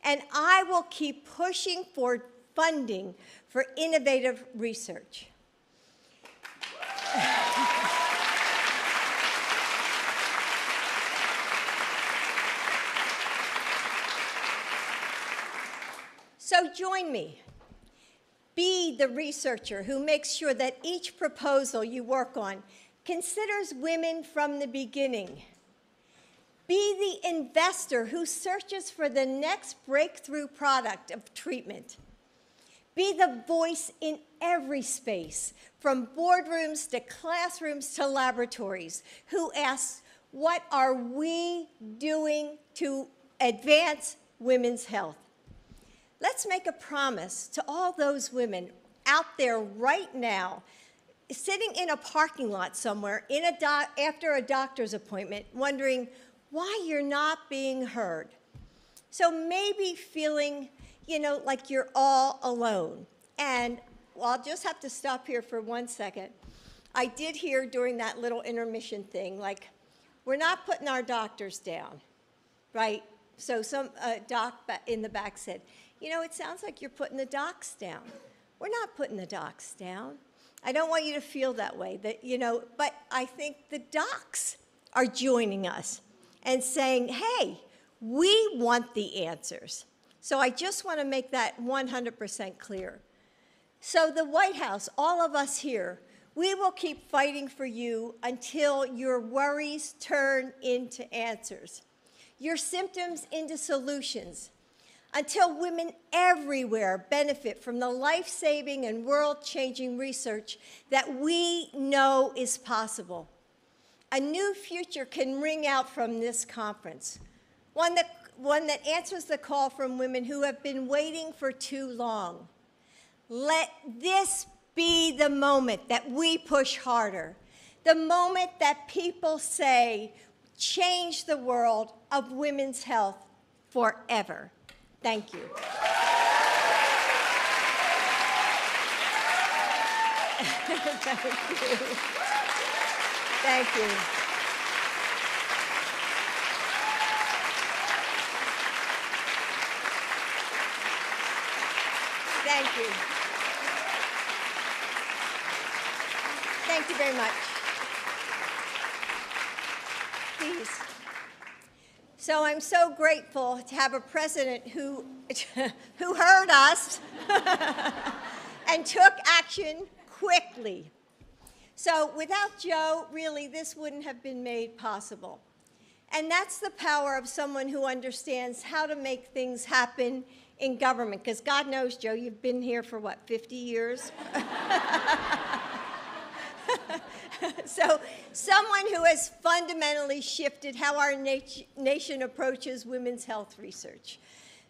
And I will keep pushing for funding for innovative research. So join me. Be the researcher who makes sure that each proposal you work on considers women from the beginning. Be the investor who searches for the next breakthrough product of treatment. Be the voice in every space, from boardrooms to classrooms to laboratories, who asks, what are we doing to advance women's health? Let's make a promise to all those women out there right now, sitting in a parking lot somewhere after a doctor's appointment, wondering why you're not being heard. So maybe feeling, like you're all alone. And I'll just have to stop here for 1 second. I did hear during that little intermission thing, like, we're not putting our doctors down, right? So some doc in the back said, it sounds like you're putting the docs down. We're not putting the docs down. I don't want you to feel that way, but I think the docs are joining us and saying, hey, we want the answers. So I just want to make that 100% clear. So the White House, all of us here, we will keep fighting for you until your worries turn into answers, your symptoms into solutions, until women everywhere benefit from the life-saving and world-changing research that we know is possible. A new future can ring out from this conference, one that answers the call from women who have been waiting for too long. Let this be the moment that we push harder, the moment that people say, change the world of women's health forever. Thank you. Thank you. Thank you. Thank you. Thank you very much. Please. So I'm so grateful to have a president who heard us and took action quickly. So without Joe, really, this wouldn't have been made possible. And that's the power of someone who understands how to make things happen in government. Because God knows, Joe, you've been here for, 50 years? So someone who has fundamentally shifted how our nation approaches women's health research.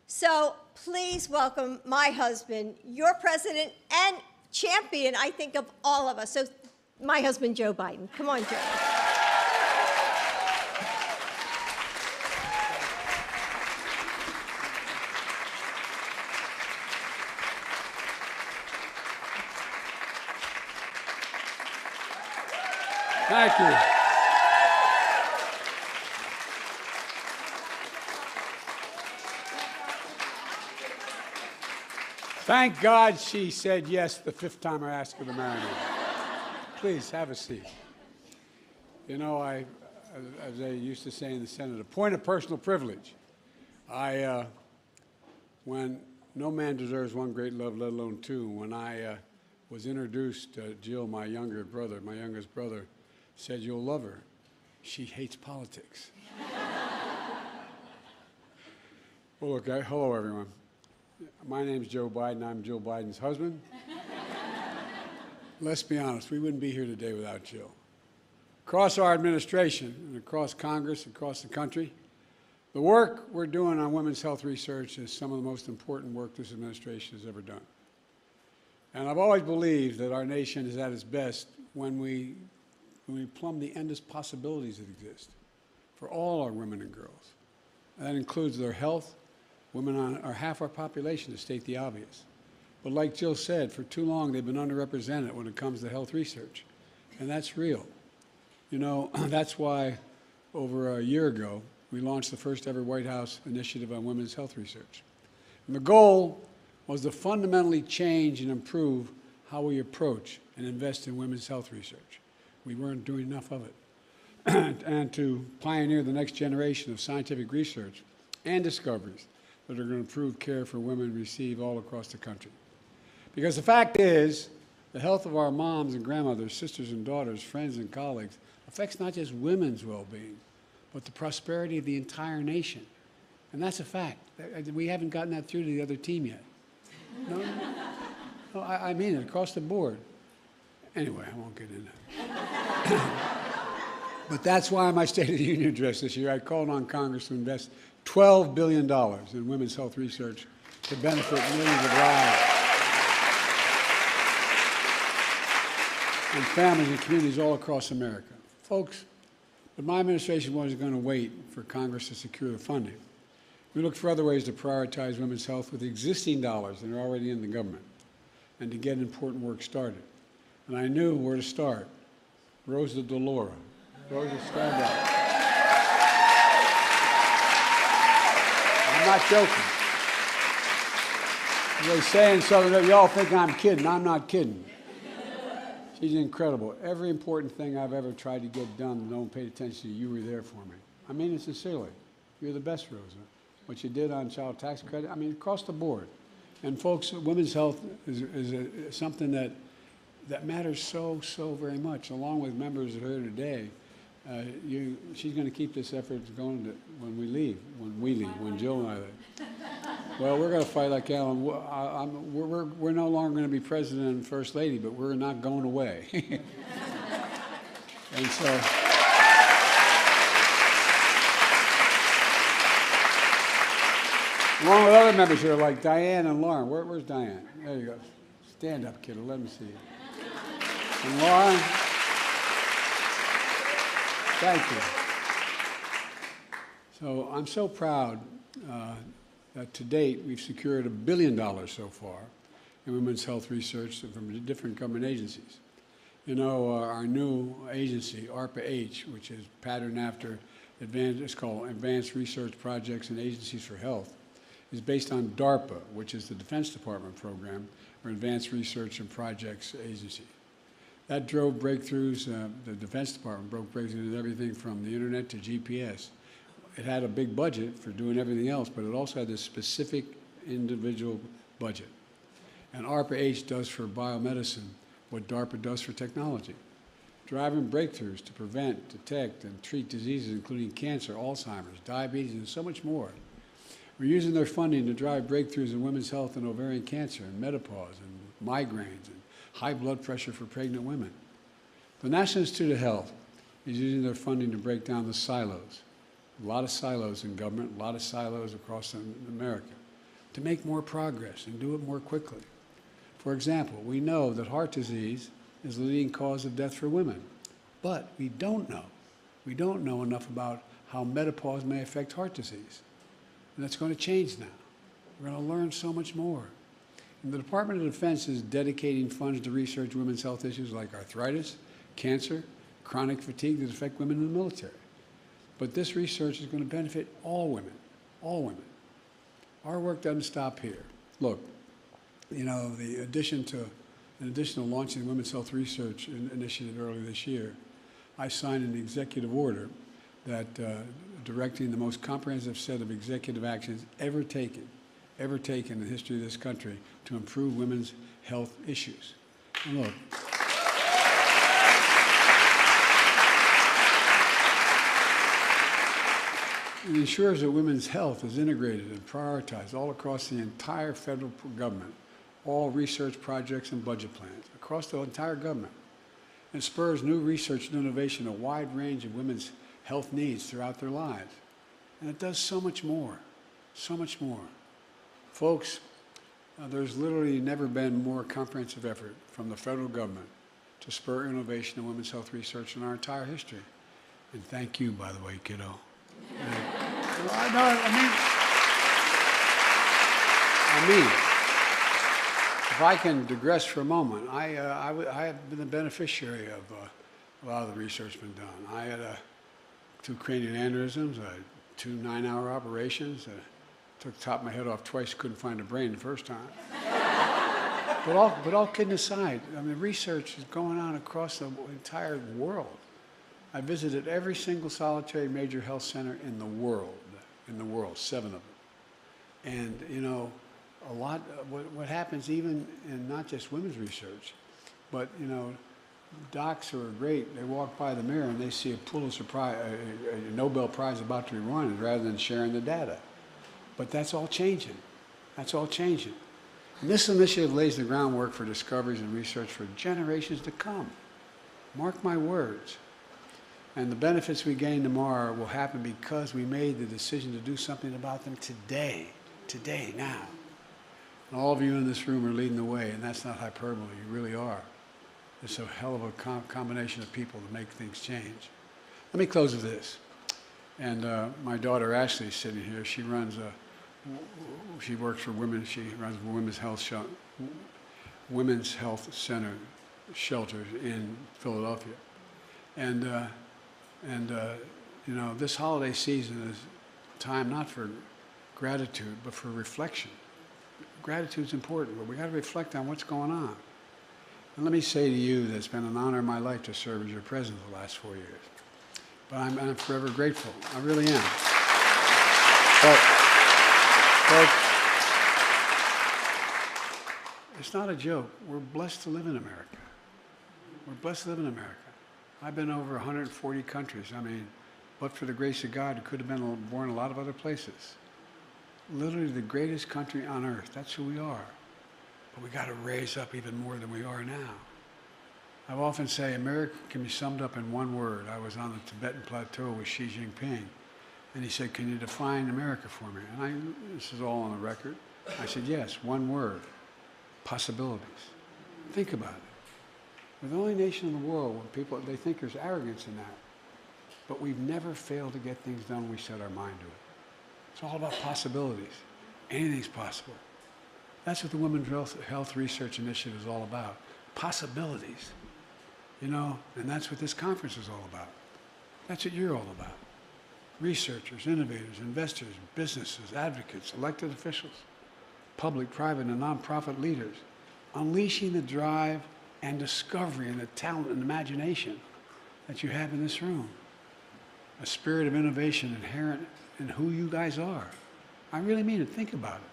So please welcome my husband, your president and champion, I think, of all of us. So my husband, Joe Biden. Come on, Joe. Thank you. Thank God she said yes the 5th time I asked her to marry me. Please, have a seat. You know, as they used to say in the Senate, a point of personal privilege. When no man deserves one great love, let alone two, when I was introduced to Jill, my youngest brother, said, "You'll love her. She hates politics." Well, look, hello, everyone. My name's Joe Biden. I'm Jill Biden's husband. Let's be honest, we wouldn't be here today without Jill. Across our administration and across Congress, across the country, the work we're doing on women's health research is some of the most important work this administration has ever done. And I've always believed that our nation is at its best when we plumb the endless possibilities that exist for all our women and girls. That includes their health. Women are half our population, to state the obvious. But like Jill said, for too long they've been underrepresented when it comes to health research. And that's real. You know, that's why over a year ago, we launched the first ever White House initiative on women's health research. And the goal was to fundamentally change and improve how we approach and invest in women's health research. We weren't doing enough of it. And to pioneer the next generation of scientific research and discoveries that are going to improve care for women receive all across the country. Because the fact is, the health of our moms and grandmothers, sisters and daughters, friends and colleagues affects not just women's well-being, but the prosperity of the entire nation. And that's a fact. We haven't gotten that through to the other team yet. No, I mean it, across the board. Anyway, I won't get into that. But that's why in my State of the Union address this year, I called on Congress to invest $12 billion in women's health research to benefit millions of lives and families and communities all across America. Folks, but my administration wasn't going to wait for Congress to secure the funding. We looked for other ways to prioritize women's health with existing dollars that are already in the government and to get important work started. And I knew where to start. Rosa DeLauro. Rosa, stand up. I'm not joking. They say in Southern, y'all think I'm kidding. I'm not kidding. She's incredible. Every important thing I've ever tried to get done, no one paid attention to, you were there for me. I mean it sincerely. You're the best, Rosa. What you did on child tax credit, I mean, across the board. And folks, women's health is something that matters so very much. Along with members of her today, she's going to keep this effort going when we leave, when Jill and I leave. Well, we're going to fight like hell. We're no longer going to be president and first lady, but we're not going away. And so, along with other members here like Diane and Lauren. Where's Diane? There you go. Stand up, kiddo. Let me see you. And Lauren, thank you. So I'm so proud that to date we've secured $1 billion so far in women's health research from different government agencies. You know, our new agency, ARPA-H, which is patterned after it's called Advanced Research Projects and Agencies for Health, is based on DARPA, which is the Defense Department program, or Advanced Research and Projects Agency. That drove breakthroughs. The Defense Department broke breakthroughs in everything from the internet to GPS. It had a big budget for doing everything else, but it also had this specific individual budget. And ARPA-H does for biomedicine what DARPA does for technology, driving breakthroughs to prevent, detect, and treat diseases including cancer, Alzheimer's, diabetes, and so much more. We're using their funding to drive breakthroughs in women's health and ovarian cancer and menopause and migraines and high blood pressure for pregnant women. The National Institute of Health is using their funding to break down the silos. A lot of silos in government, a lot of silos across America, to make more progress and do it more quickly. For example, we know that heart disease is the leading cause of death for women, but we don't know enough about how menopause may affect heart disease. And that's going to change now. We're going to learn so much more. And the Department of Defense is dedicating funds to research women's health issues like arthritis, cancer, chronic fatigue that affect women in the military. But this research is going to benefit all women, all women. Our work doesn't stop here. Look, you know, in addition to launching the Women's Health Research Initiative earlier this year, I signed an executive order that directing the most comprehensive set of executive actions ever taken in the history of this country to improve women's health issues. And look, it ensures that women's health is integrated and prioritized all across the entire federal government, all research projects and budget plans, across the entire government. It spurs new research and innovation, a wide range of women's health needs throughout their lives. And it does so much more, so much more. Folks, there's literally never been more comprehensive effort from the federal government to spur innovation in women's health research in our entire history. And thank you, by the way, kiddo. I mean, if I can digress for a moment, I have been the beneficiary of a lot of the research been done. I had 2 cranial aneurysms, 2 9-hour operations. Took the top of my head off twice, couldn't find a brain the first time. But all kidding aside, I mean, research is going on across the entire world. I visited every single solitary major health center in the world, 7 of them. And, you know, a lot, what happens even in not just women's research, but, you know, docs who are great, they walk by the mirror and they see a Pulitzer Prize, a Nobel Prize about to be won rather than sharing the data. But that's all changing. That's all changing. And this initiative lays the groundwork for discoveries and research for generations to come. Mark my words. And the benefits we gain tomorrow will happen because we made the decision to do something about them today, now. And all of you in this room are leading the way, and that's not hyperbole, you really are. It's a hell of a combination of people to make things change. Let me close with this. And my daughter Ashley is sitting here. She runs she works for women. She runs a women's health center shelters in Philadelphia. And you know, this holiday season is time not for gratitude, but for reflection. Gratitude's important, but we got to reflect on what's going on. And let me say to you that it's been an honor in my life to serve as your president the last 4 years. But I'm forever grateful. I really am. But it's not a joke. We're blessed to live in America. We're blessed to live in America. I've been over 140 countries. I mean, but for the grace of God, it could have been born in a lot of other places. Literally the greatest country on earth. That's who we are. But we got to raise up even more than we are now. I often say America can be summed up in one word. I was on the Tibetan plateau with Xi Jinping, and he said, "Can you define America for me?" And this is all on the record. I said, "Yes, one word, possibilities." Think about it. We're the only nation in the world where people, they think there's arrogance in that. But we've never failed to get things done when we set our mind to it. It's all about possibilities. Anything's possible. That's what the Women's Health Research Initiative is all about. Possibilities. You know, and that's what this conference is all about. That's what you're all about. Researchers, innovators, investors, businesses, advocates, elected officials, public, private, and nonprofit leaders, unleashing the drive and discovery and the talent and imagination that you have in this room. A spirit of innovation inherent in who you guys are. I really mean it. Think about it.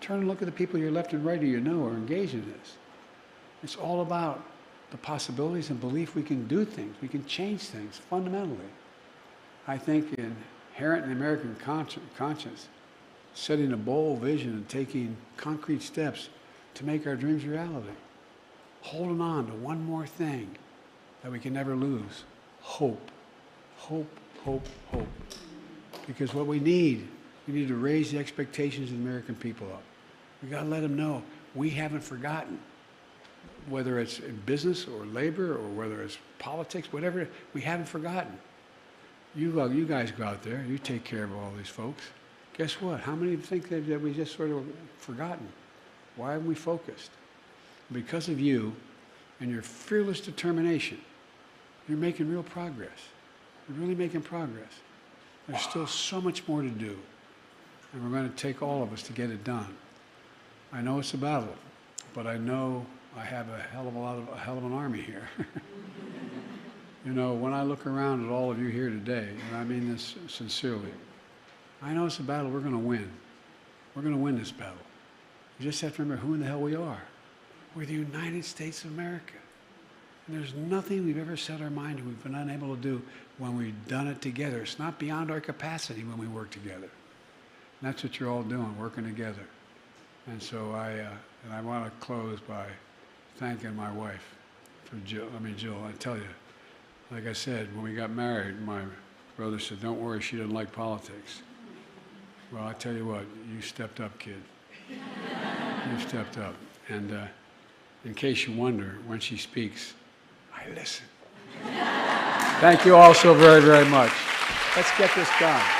Turn and look at the people you're left and right of you know are engaged in this. It's all about the possibilities and belief we can do things. We can change things fundamentally. I think inherent in the American conscience, setting a bold vision and taking concrete steps to make our dreams reality. Holding on to one more thing that we can never lose. Hope. Hope, hope, hope. Because what we need to raise the expectations of the American people up. We got to let them know we haven't forgotten. Whether it's in business or labor or whether it's politics, whatever, we haven't forgotten. You guys go out there, you take care of all these folks. Guess what? How many think that we just sort of forgotten? Why haven't we focused? Because of you and your fearless determination, you're making real progress. You're really making progress. There's still so much more to do, and we're going to take all of us to get it done. I know it's a battle. but I know I have a hell of an army here. You know, when I look around at all of you here today, and I mean this sincerely, I know it's a battle we're going to win. We're going to win this battle. You just have to remember who in the hell we are. We're the United States of America. And there's nothing we've ever set our mind to we've been unable to do when we've done it together. It's not beyond our capacity when we work together. And that's what you're all doing, working together. And so I want to close by thanking my wife for Jill. I tell you, like I said, when we got married, my brother said, "Don't worry, she doesn't like politics." Well, I tell you what, you stepped up, kid. You stepped up. And in case you wonder, when she speaks, I listen. Thank you all so very, very much. Let's get this done.